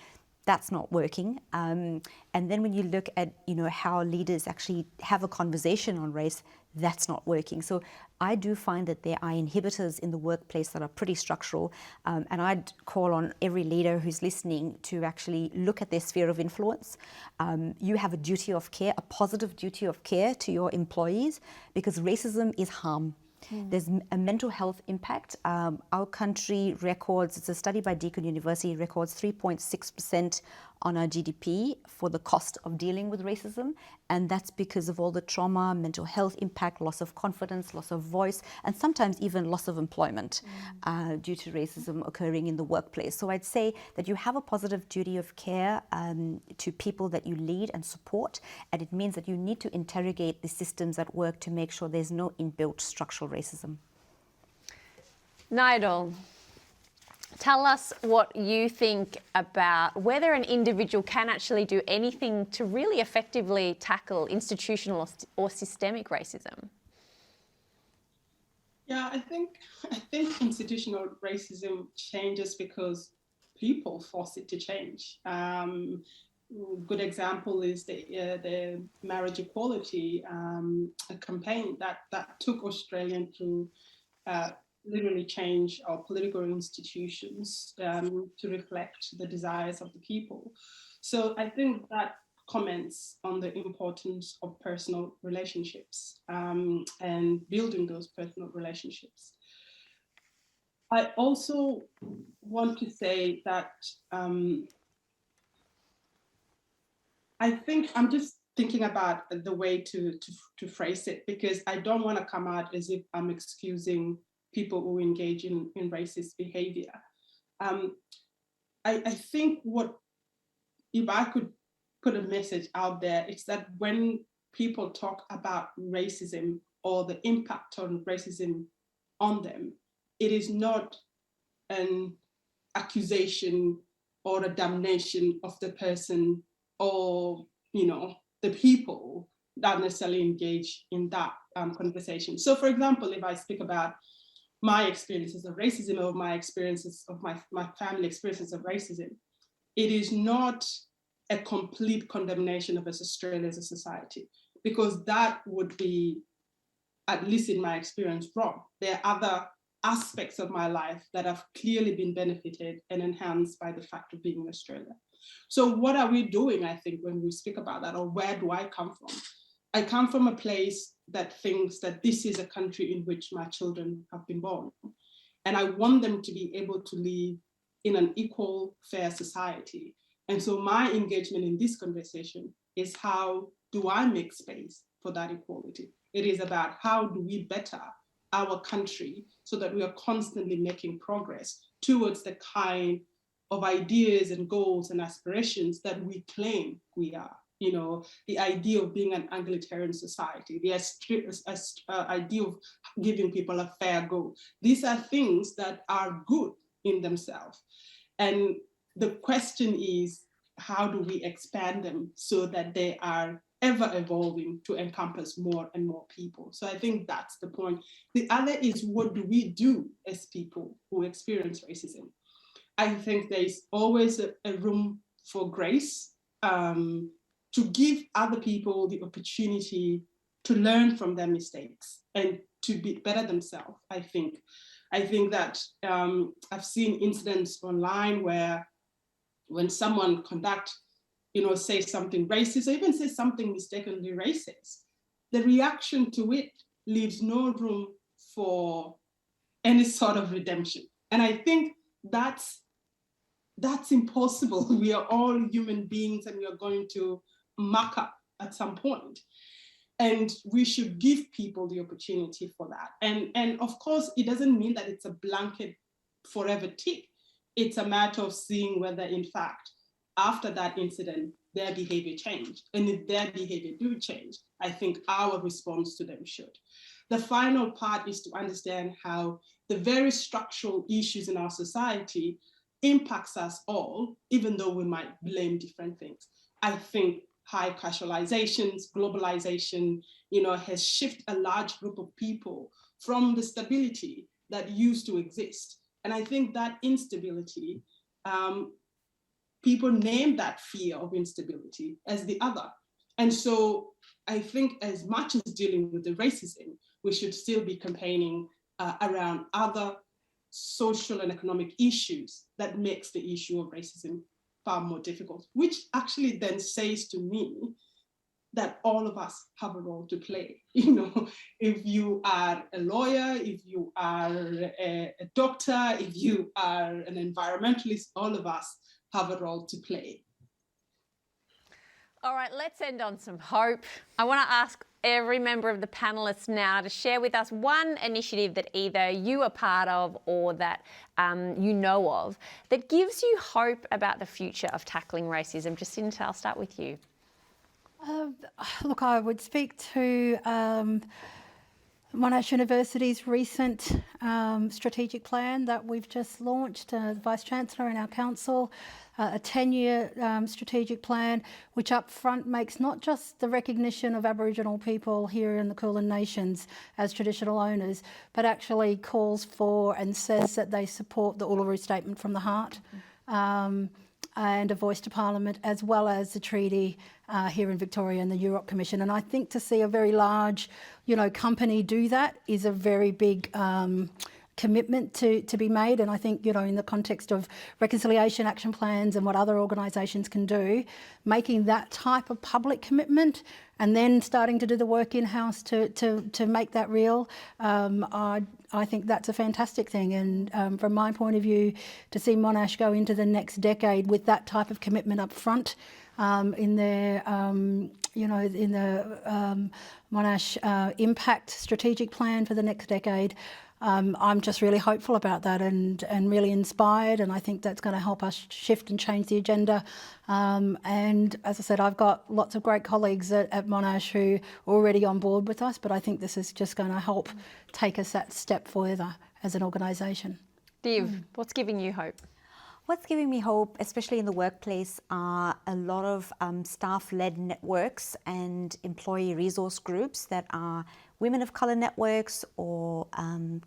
that's not working. And then when you look at, how leaders actually have a conversation on race, that's not working. So I do find that there are inhibitors in the workplace that are pretty structural. And I'd call on every leader who's listening to actually look at their sphere of influence. You have a duty of care, a positive duty of care to your employees, because racism is harm. There's a mental health impact. Our country records, it's a study by Deakin University, records 3.6% on our GDP for the cost of dealing with racism. And that's because of all the trauma, mental health impact, loss of confidence, loss of voice, and sometimes even loss of employment due to racism occurring in the workplace. So I'd say that you have a positive duty of care to people that you lead and support. And it means that you need to interrogate the systems at work to make sure there's no inbuilt structural racism. Nigel, tell us what you think about whether an individual can actually do anything to really effectively tackle institutional or systemic racism. Yeah, I think institutional racism changes because people force it to change. Good example is the marriage equality campaign that took Australia through literally change our political institutions to reflect the desires of the people. So I think that comments on the importance of personal relationships and building those personal relationships. I also want to say that I think I'm just thinking about the way to phrase it, because I don't want to come out as if I'm excusing people who engage in racist behavior. I think if I could put a message out there, it's that when people talk about racism or the impact on racism on them, it is not an accusation or a damnation of the person or, the people that necessarily engage in that conversation. So for example, if I speak about my experiences of racism or my experiences of my family experiences of racism, it is not a complete condemnation of Australia as a society, because that would be, at least in my experience, wrong. There are other aspects of my life that have clearly been benefited and enhanced by the fact of being in Australia. So what are we doing, I think, when we speak about that, or where do I come from? I come from a place that thinks that this is a country in which my children have been born. And I want them to be able to live in an equal, fair society. And so my engagement in this conversation is, how do I make space for that equality? It is about how do we better our country so that we are constantly making progress towards the kind of ideas and goals and aspirations that we claim we are. The idea of being an egalitarian society, the idea of giving people a fair go. These are things that are good in themselves. And the question is, how do we expand them so that they are ever evolving to encompass more and more people? So I think that's the point. The other is, what do we do as people who experience racism? I think there's always a room for grace, to give other people the opportunity to learn from their mistakes and to be better themselves. I think that I've seen incidents online where when someone says something racist, or even says something mistakenly racist, the reaction to it leaves no room for any sort of redemption. And I think that's impossible. We are all human beings and we are going to muck up at some point. And we should give people the opportunity for that. And of course, it doesn't mean that it's a blanket forever tick. It's a matter of seeing whether, in fact, after that incident, their behavior changed. And if their behavior do change, I think our response to them should. The final part is to understand how the very structural issues in our society impacts us all, even though we might blame different things. I think high casualizations, globalization, has shifted a large group of people from the stability that used to exist. And I think that instability people name that fear of instability as the other. And so I think as much as dealing with the racism, we should still be campaigning around other social and economic issues that makes the issue of racism far more difficult, which actually then says to me that all of us have a role to play. You know, if you are a lawyer, if you are a doctor, if you are an environmentalist, all of us have a role to play. All right, let's end on some hope. I want to ask every member of the panelists now to share with us one initiative that either you are part of or that you know of that gives you hope about the future of tackling racism. Jacinta, I'll start with you. Look, I would speak to Monash University's recent strategic plan that we've just launched, the Vice-Chancellor and our council, a 10-year strategic plan, which up front makes not just the recognition of Aboriginal people here in the Kulin Nations as traditional owners, but actually calls for and says that they support the Uluru Statement from the Heart. And a voice to Parliament, as well as the treaty here in Victoria and the Europe Commission. And I think to see a very large, company do that is a very big commitment to be made. And I think, in the context of reconciliation action plans and what other organisations can do, making that type of public commitment and then starting to do the work in-house to make that real, I think that's a fantastic thing. And from my point of view, to see Monash go into the next decade with that type of commitment up front in their, in the Monash Impact Strategic Plan for the next decade, I'm just really hopeful about that and really inspired, and I think that's going to help us shift and change the agenda. And as I said, I've got lots of great colleagues at Monash who are already on board with us, but I think this is just going to help take us that step further as an organisation. Div, what's giving you hope? What's giving me hope, especially in the workplace, are a lot of staff-led networks and employee resource groups that are women of colour networks or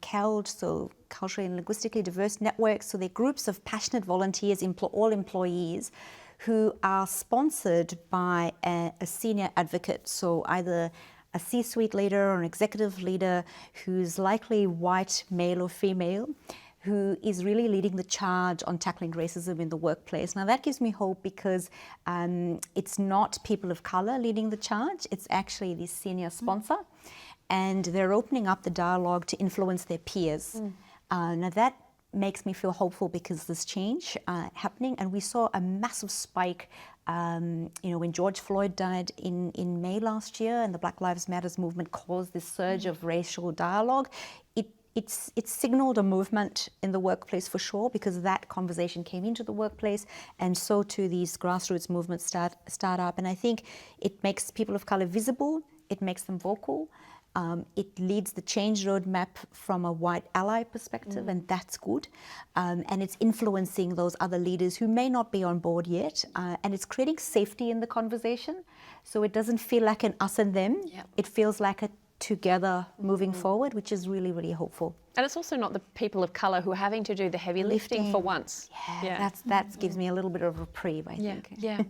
CALD, so culturally and linguistically diverse networks. So they're groups of passionate volunteers, all employees, who are sponsored by a senior advocate, so either a C-suite leader or an executive leader who's likely white, male or female, who is really leading the charge on tackling racism in the workplace. Now that gives me hope because it's not people of colour leading the charge, it's actually the senior sponsor, and they're opening up the dialogue to influence their peers. Now that makes me feel hopeful because there's change happening, and we saw a massive spike when George Floyd died in May last year and the Black Lives Matters movement caused this surge of racial dialogue. It's signaled a movement in the workplace for sure, because that conversation came into the workplace, and so too these grassroots movements start up. And I think it makes people of colour visible, it makes them vocal, it leads the change roadmap from a white ally perspective, and that's good. And it's influencing those other leaders who may not be on board yet, and it's creating safety in the conversation. So it doesn't feel like an us and them, it feels like a together moving forward, which is really, really hopeful. And it's also not the people of colour who are having to do the heavy lifting for once. That gives me a little bit of reprieve, I think. Yeah.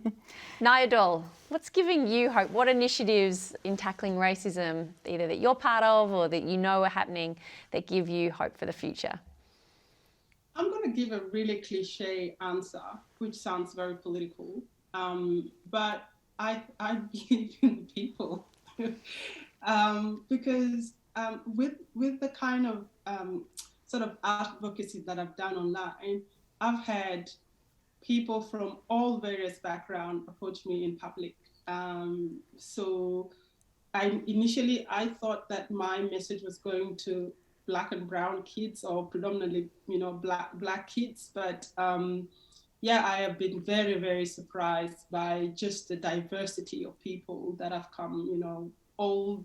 Nyadol, what's giving you hope? What initiatives in tackling racism, either that you're part of or that you know are happening, that give you hope for the future? I'm going to give a really cliche answer, which sounds very political, but I believe in the people. Because with the kind of sort of advocacy that I've done online, I've had people from all various backgrounds approach me in public. So initially I thought that my message was going to Black and brown kids, or predominantly, Black kids, but I have been very, very surprised by just the diversity of people that have come, old,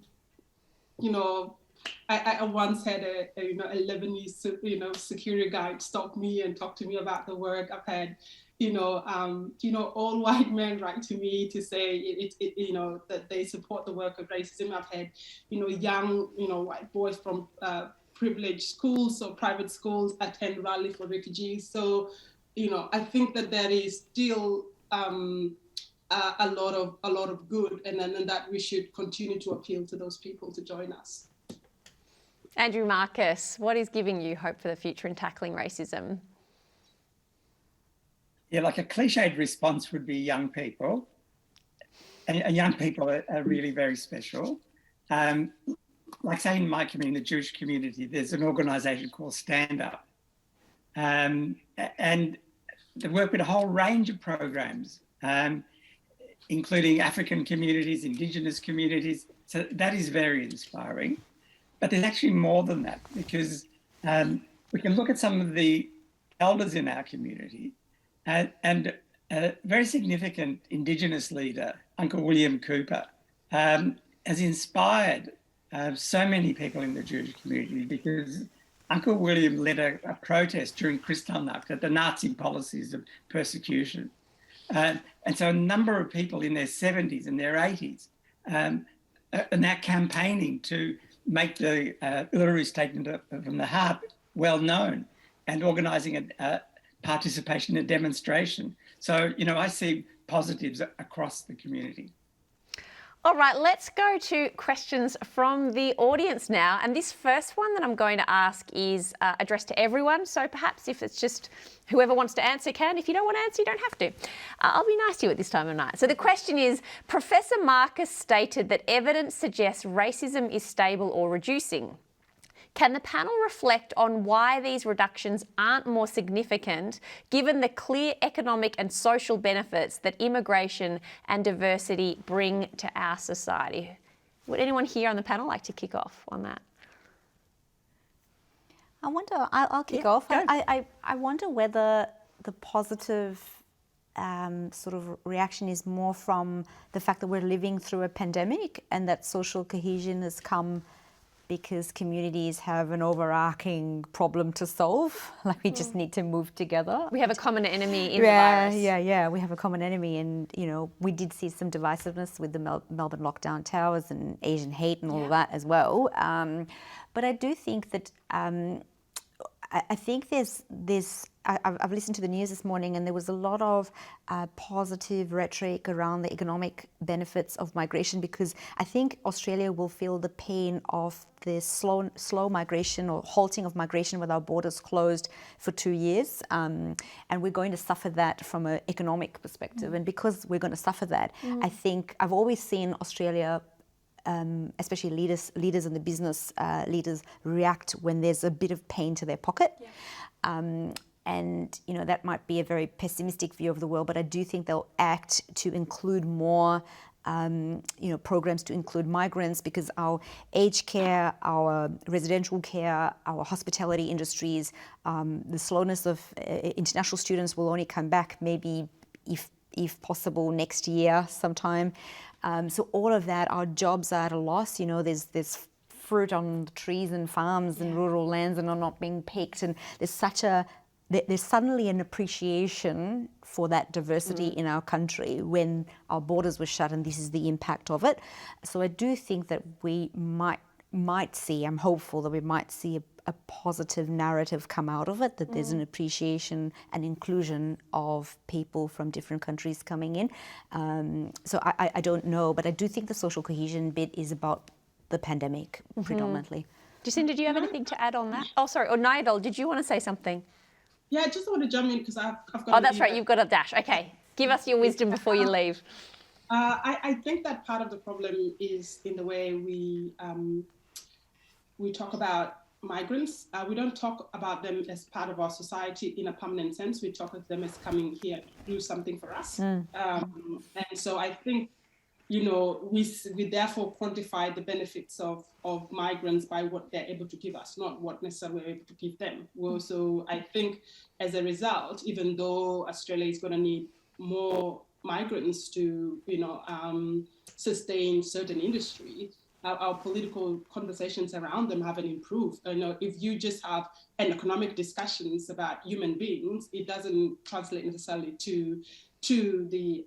I once had a 11-year security guide stop me and talk to me about the work. I've had all white men write to me to say that they support the work of racism. I've had young white boys from privileged schools or private schools attend rally for refugees. So I think that there is still a lot of good, and that we should continue to appeal to those people to join us. Andrew Marcus, what is giving you hope for the future in tackling racism? Yeah, like a cliched response would be young people. And young people are really very special. Like say in my community, the Jewish community, there's an organisation called Stand Up. And they work with a whole range of programs, including African communities, Indigenous communities. So that is very inspiring. But there's actually more than that, because we can look at some of the elders in our community, and a very significant Indigenous leader, Uncle William Cooper, has inspired so many people in the Jewish community, because Uncle William led a protest during Kristallnacht at the Nazi policies of persecution. And so a number of people in their 70s and their 80s are now campaigning to make the Uluru Statement from the Heart well known, and organising a participation in a demonstration. So, I see positives across the community. All right, let's go to questions from the audience now. And this first one that I'm going to ask is addressed to everyone. So perhaps if it's just whoever wants to answer can. If you don't want to answer, you don't have to. I'll be nice to you at this time of night. So the question is, Professor Marcus stated that evidence suggests racism is stable or reducing. Can the panel reflect on why these reductions aren't more significant, given the clear economic and social benefits that immigration and diversity bring to our society? Would anyone here on the panel like to kick off on that? I wonder, I'll kick off. I wonder whether the positive sort of reaction is more from the fact that we're living through a pandemic, and that social cohesion has come because communities have an overarching problem to solve. Like, we just need to move together. We have a common enemy in the virus. Yeah. We have a common enemy, and we did see some divisiveness with the Melbourne lockdown towers and Asian hate and all of that as well. But I do think that I think I've listened to the news this morning, and there was a lot of positive rhetoric around the economic benefits of migration, because I think Australia will feel the pain of the slow migration, or halting of migration with our borders closed for 2 years. And we're going to suffer that from an economic perspective. And because we're going to suffer that, I think I've always seen Australia, especially leaders in the business, leaders react when there's a bit of pain to their pocket. And that might be a very pessimistic view of the world, but I do think they'll act to include more programs to include migrants, because our aged care, our residential care, our hospitality industries, the slowness of international students will only come back maybe, if possible, next year sometime. So all of that, our jobs are at a loss. There's fruit on the trees and farms and rural lands and are not being picked, and there's suddenly an appreciation for that diversity in our country when our borders were shut, and this is the impact of it. So I do think that we might see, I'm hopeful that we might see a positive narrative come out of it, that there's an appreciation and inclusion of people from different countries coming in. So I don't know, but I do think the social cohesion bit is about the pandemic predominantly. Jacinda, do you have anything to add on that? Oh, sorry. Or Nigel, did you want to say something? Yeah, I just want to jump in because I've got. Oh, that's right. You've got a dash. Okay. Give us your wisdom before you leave. I think that part of the problem is in the way we talk about migrants. We don't talk about them as part of our society in a permanent sense. We talk of them as coming here to do something for us. And so I think, we therefore quantify the benefits of migrants by what they're able to give us, not what necessarily we're able to give them. Well, so I think as a result, even though Australia is going to need more migrants to, sustain certain industry, our political conversations around them haven't improved. If you just have an economic discussions about human beings, it doesn't translate necessarily to to the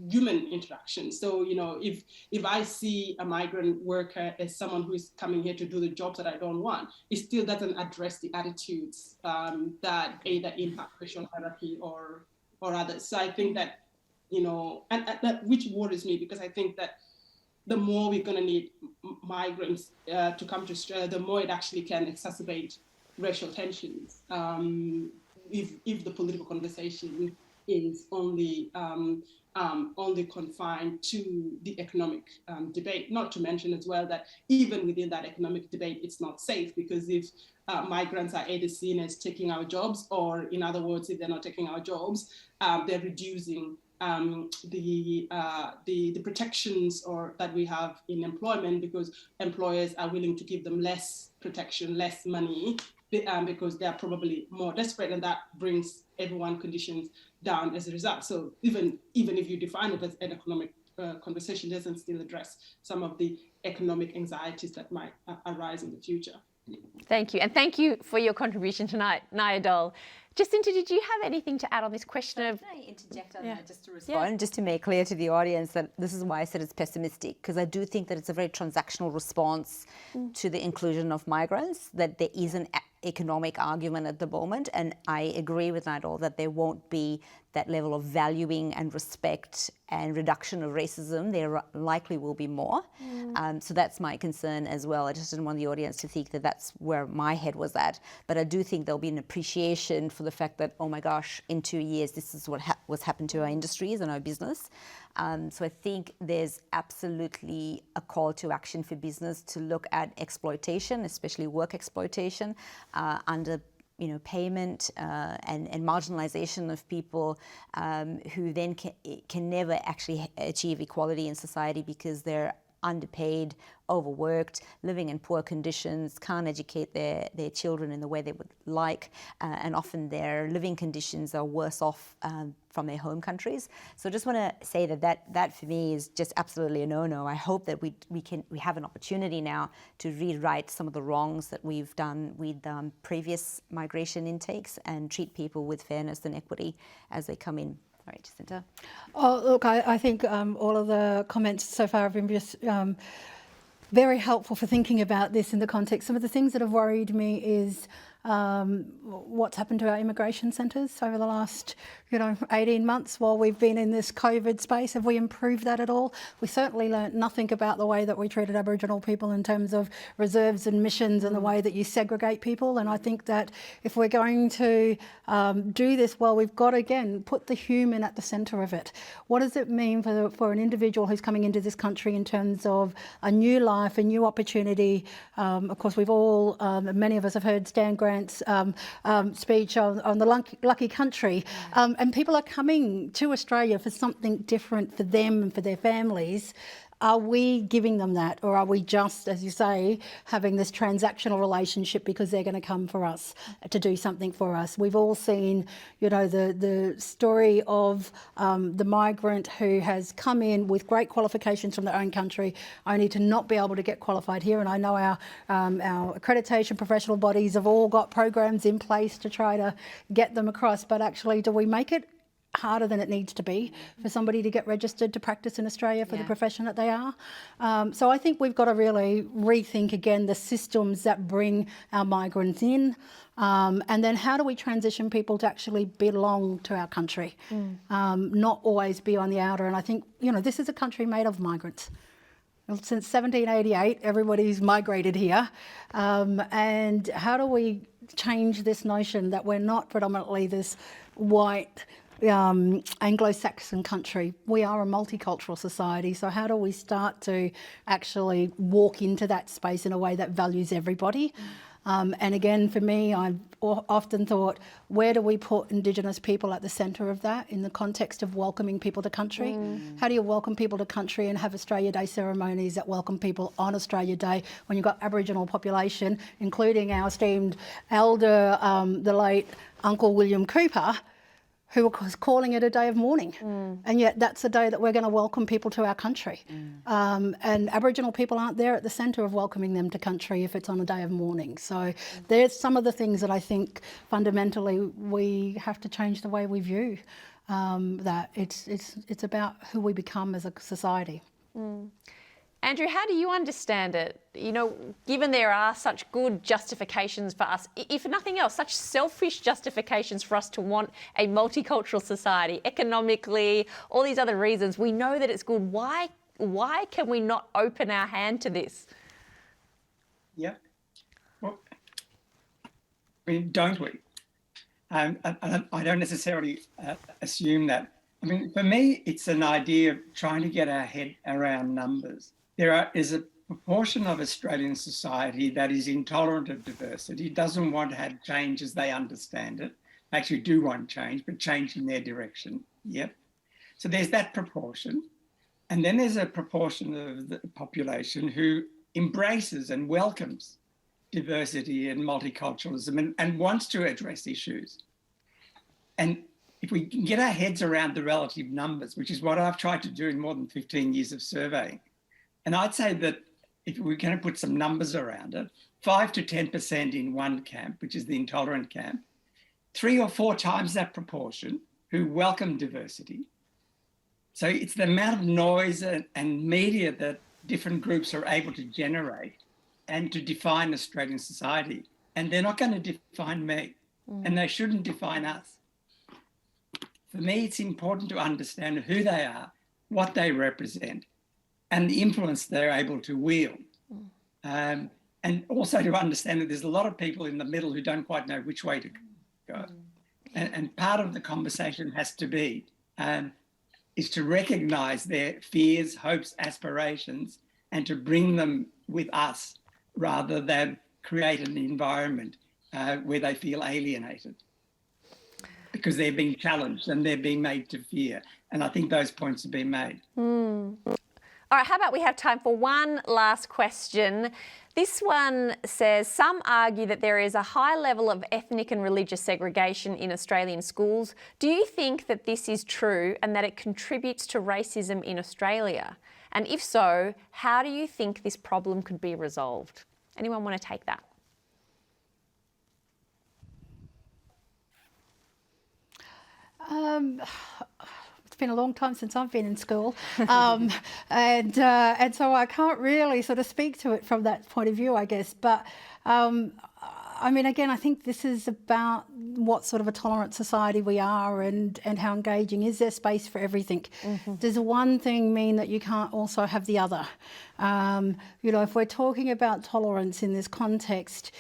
human interaction. So, you know, if I see a migrant worker as someone who is coming here to do the jobs that I don't want, it still doesn't address the attitudes that either impact racial hierarchy or others. So I think that, you know, and that which worries me, because I think that the more we're going to need migrants to come to Australia, the more it actually can exacerbate racial tensions. If the political conversation is only confined to the economic debate, not to mention as well that even within that economic debate, it's not safe, because if migrants are either seen as taking our jobs, or in other words, if they're not taking our jobs, they're reducing the protections that we have in employment, because employers are willing to give them less protection, less money, because they are probably more desperate, and that brings everyone conditions down as a result. So even if you define it as an economic conversation, it doesn't still address some of the economic anxieties that might arise in the future. Thank you. And thank you for your contribution tonight, Nyadol. Jacinta, did you have anything to add on this question of... Can I interject on that just to respond, just to make clear to the audience that this is why I said it's pessimistic, because I do think that it's a very transactional response to the inclusion of migrants, that there is an economic argument at the moment, and I agree with Nyadol that there won't be that level of valuing and respect and reduction of racism. There likely will be more. So that's my concern as well. I just didn't want the audience to think that that's where my head was at. But I do think there'll be an appreciation for the fact that, oh my gosh, in 2 years, this is what's happened to our industries and our business. So I think there's absolutely a call to action for business to look at exploitation, especially work exploitation, under payment and marginalization of people who then can never actually achieve equality in society because they're underpaid, overworked, living in poor conditions, can't educate their children in the way they would like, and often their living conditions are worse off from their home countries. So I just want to say that for me is just absolutely a no-no. I hope that we have an opportunity now to rewrite some of the wrongs that we've done with previous migration intakes and treat people with fairness and equity as they come in. All right, Jacinta. Oh, look, I think all of the comments so far have been just very helpful for thinking about this in the context. Some of the things that have worried me is what's happened to our immigration centres over the last 18 months while we've been in this COVID space. Have we improved that at all? We certainly learnt nothing about the way that we treated Aboriginal people in terms of reserves and missions and the way that you segregate people. And I think that if we're going to do this well, we've got to, again, put the human at the centre of it. What does it mean for an individual who's coming into this country in terms of a new life, a new opportunity? Of course, we've all, many of us have heard Stan Grant's speech on the lucky country. And people are coming to Australia for something different for them and for their families. Are we giving them that, or are we just, as you say, having this transactional relationship because they're going to come for us to do something for us? We've all seen, the story of the migrant who has come in with great qualifications from their own country, only to not be able to get qualified here. And I know our accreditation professional bodies have all got programs in place to try to get them across. But actually, do we make it harder than it needs to be for somebody to get registered to practice in Australia for the profession that they are? So I think we've got to really rethink again the systems that bring our migrants in, and then how do we transition people to actually belong to our country, not always be on the outer. And I think, this is a country made of migrants. Since 1788, everybody's migrated here. And how do we change this notion that we're not predominantly this white Anglo-Saxon country? We are a multicultural society, so how do we start to actually walk into that space in a way that values everybody? And again, for me, I've often thought, where do we put Indigenous people at the centre of that in the context of welcoming people to country? How do you welcome people to country and have Australia Day ceremonies that welcome people on Australia Day when you've got Aboriginal population, including our esteemed elder, the late Uncle William Cooper, who are calling it a day of mourning. And yet that's the day that we're going to welcome people to our country. And Aboriginal people aren't there at the centre of welcoming them to country if it's on a day of mourning. So there's some of the things that I think fundamentally we have to change the way we view that. It's about who we become as a society. Andrew, how do you understand it? You know, given there are such good justifications for us, if nothing else, such selfish justifications for us to want a multicultural society, economically, all these other reasons, we know that it's good. Why can we not open our hand to this? Yeah. Well, I mean, don't we? I don't necessarily assume that. I mean, for me, it's an idea of trying to get our head around numbers. There is a proportion of Australian society that is intolerant of diversity, doesn't want to have change as they understand it, actually do want change, but change in their direction. Yep. So there's that proportion. And then there's a proportion of the population who embraces and welcomes diversity and multiculturalism and wants to address issues. And if we can get our heads around the relative numbers, which is what I've tried to do in more than 15 years of surveying, and I'd say that if we're going to put some numbers around it, 5 to 10% in one camp, which is the intolerant camp, 3 or 4 times that proportion who welcome diversity. So it's the amount of noise and media that different groups are able to generate and to define Australian society. And they're not going to define me, and they shouldn't define us. For me, it's important to understand who they are, what they represent, and the influence they're able to wield. And also to understand that there's a lot of people in the middle who don't quite know which way to go. And part of the conversation has to be, is to recognise their fears, hopes, aspirations, and to bring them with us rather than create an environment where they feel alienated, because they're being challenged and they're being made to fear. And I think those points have been made. All right, how about we have time for one last question? This one says, some argue that there is a high level of ethnic and religious segregation in Australian schools. Do you think that this is true and that it contributes to racism in Australia? And if so, how do you think this problem could be resolved? Anyone want to take that? It's been a long time since I've been in school, and so I can't really sort of speak to it from that point of view, I guess. But I mean, again, I think this is about what sort of a tolerant society we are, and how engaging. Is there space for everything? Does one thing mean that you can't also have the other? You know, if we're talking about tolerance in this context,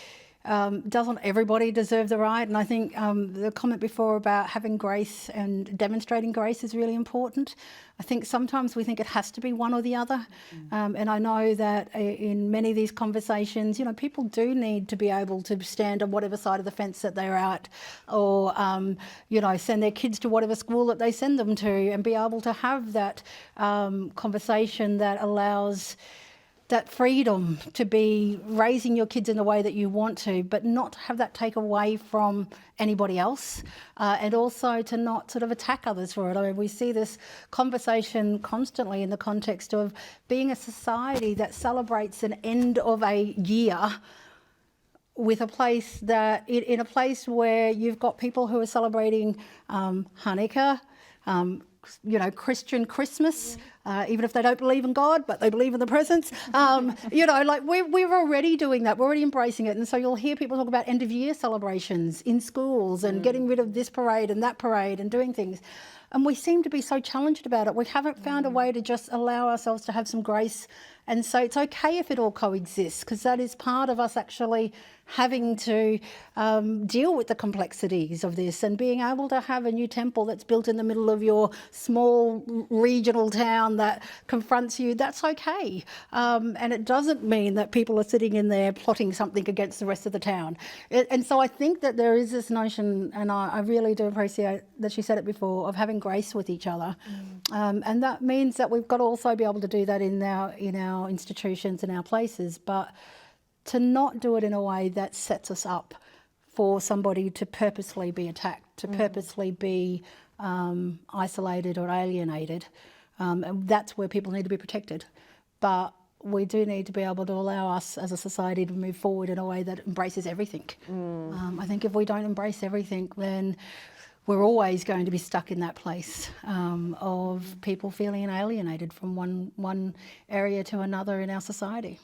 doesn't everybody deserve the right? And I think the comment before about having grace and demonstrating grace is really important. I think sometimes we think it has to be one or the other. And I know that in many of these conversations, you know, people do need to be able to stand on whatever side of the fence that they're at, or, you know, send their kids to whatever school that they send them to, and be able to have that conversation that allows that freedom to be raising your kids in the way that you want to, but not have that take away from anybody else, and also to not sort of attack others for it. I mean, we see this conversation constantly in the context of being a society that celebrates an end of a year with a place that, in a place where you've got people who are celebrating Hanukkah, you know, Christian Christmas, even if they don't believe in God, but they believe in the presents. You know, like we're already doing that. We're already embracing it. And so you'll hear people talk about end of year celebrations in schools and getting rid of this parade and that parade and doing things. And we seem to be so challenged about it. We haven't found a way to just allow ourselves to have some grace. And so it's okay if it all coexists, because that is part of us actually having to deal with the complexities of this, and being able to have a new temple that's built in the middle of your small regional town that confronts you, that's okay. And it doesn't mean that people are sitting in there plotting something against the rest of the town. And so I think that there is this notion, and I really do appreciate that she said it before, of having grace with each other. And that means that we've got to also be able to do that in our institutions and our places, but to not do it in a way that sets us up for somebody to purposely be attacked, to purposely be isolated or alienated. And that's where people need to be protected. But we do need to be able to allow us as a society to move forward in a way that embraces everything. I think if we don't embrace everything, then we're always going to be stuck in that place of people feeling alienated from one area to another in our society.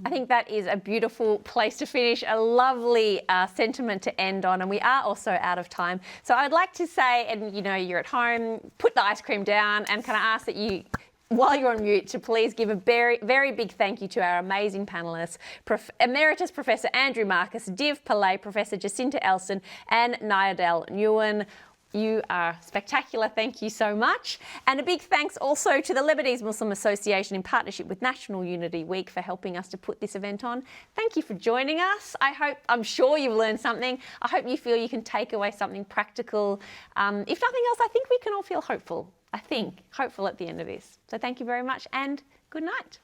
I think that is a beautiful place to finish, a lovely sentiment to end on, and we are also out of time. So I'd like to say, and you know, you're at home, put the ice cream down, and can I ask that you, while you're on mute, to please give a very, very big thank you to our amazing panellists, Emeritus Professor Andrew Marcus, Div Pillay, Professor Jacinta Elston, and Nyadel Nguyen. You are spectacular. Thank you so much. And a big thanks also to the Lebanese Muslim Association in partnership with National Unity Week for helping us to put this event on. Thank you for joining us. I'm sure you've learned something. I hope you feel you can take away something practical. If nothing else, I think we can all feel hopeful. Hopeful at the end of this. So thank you very much and good night.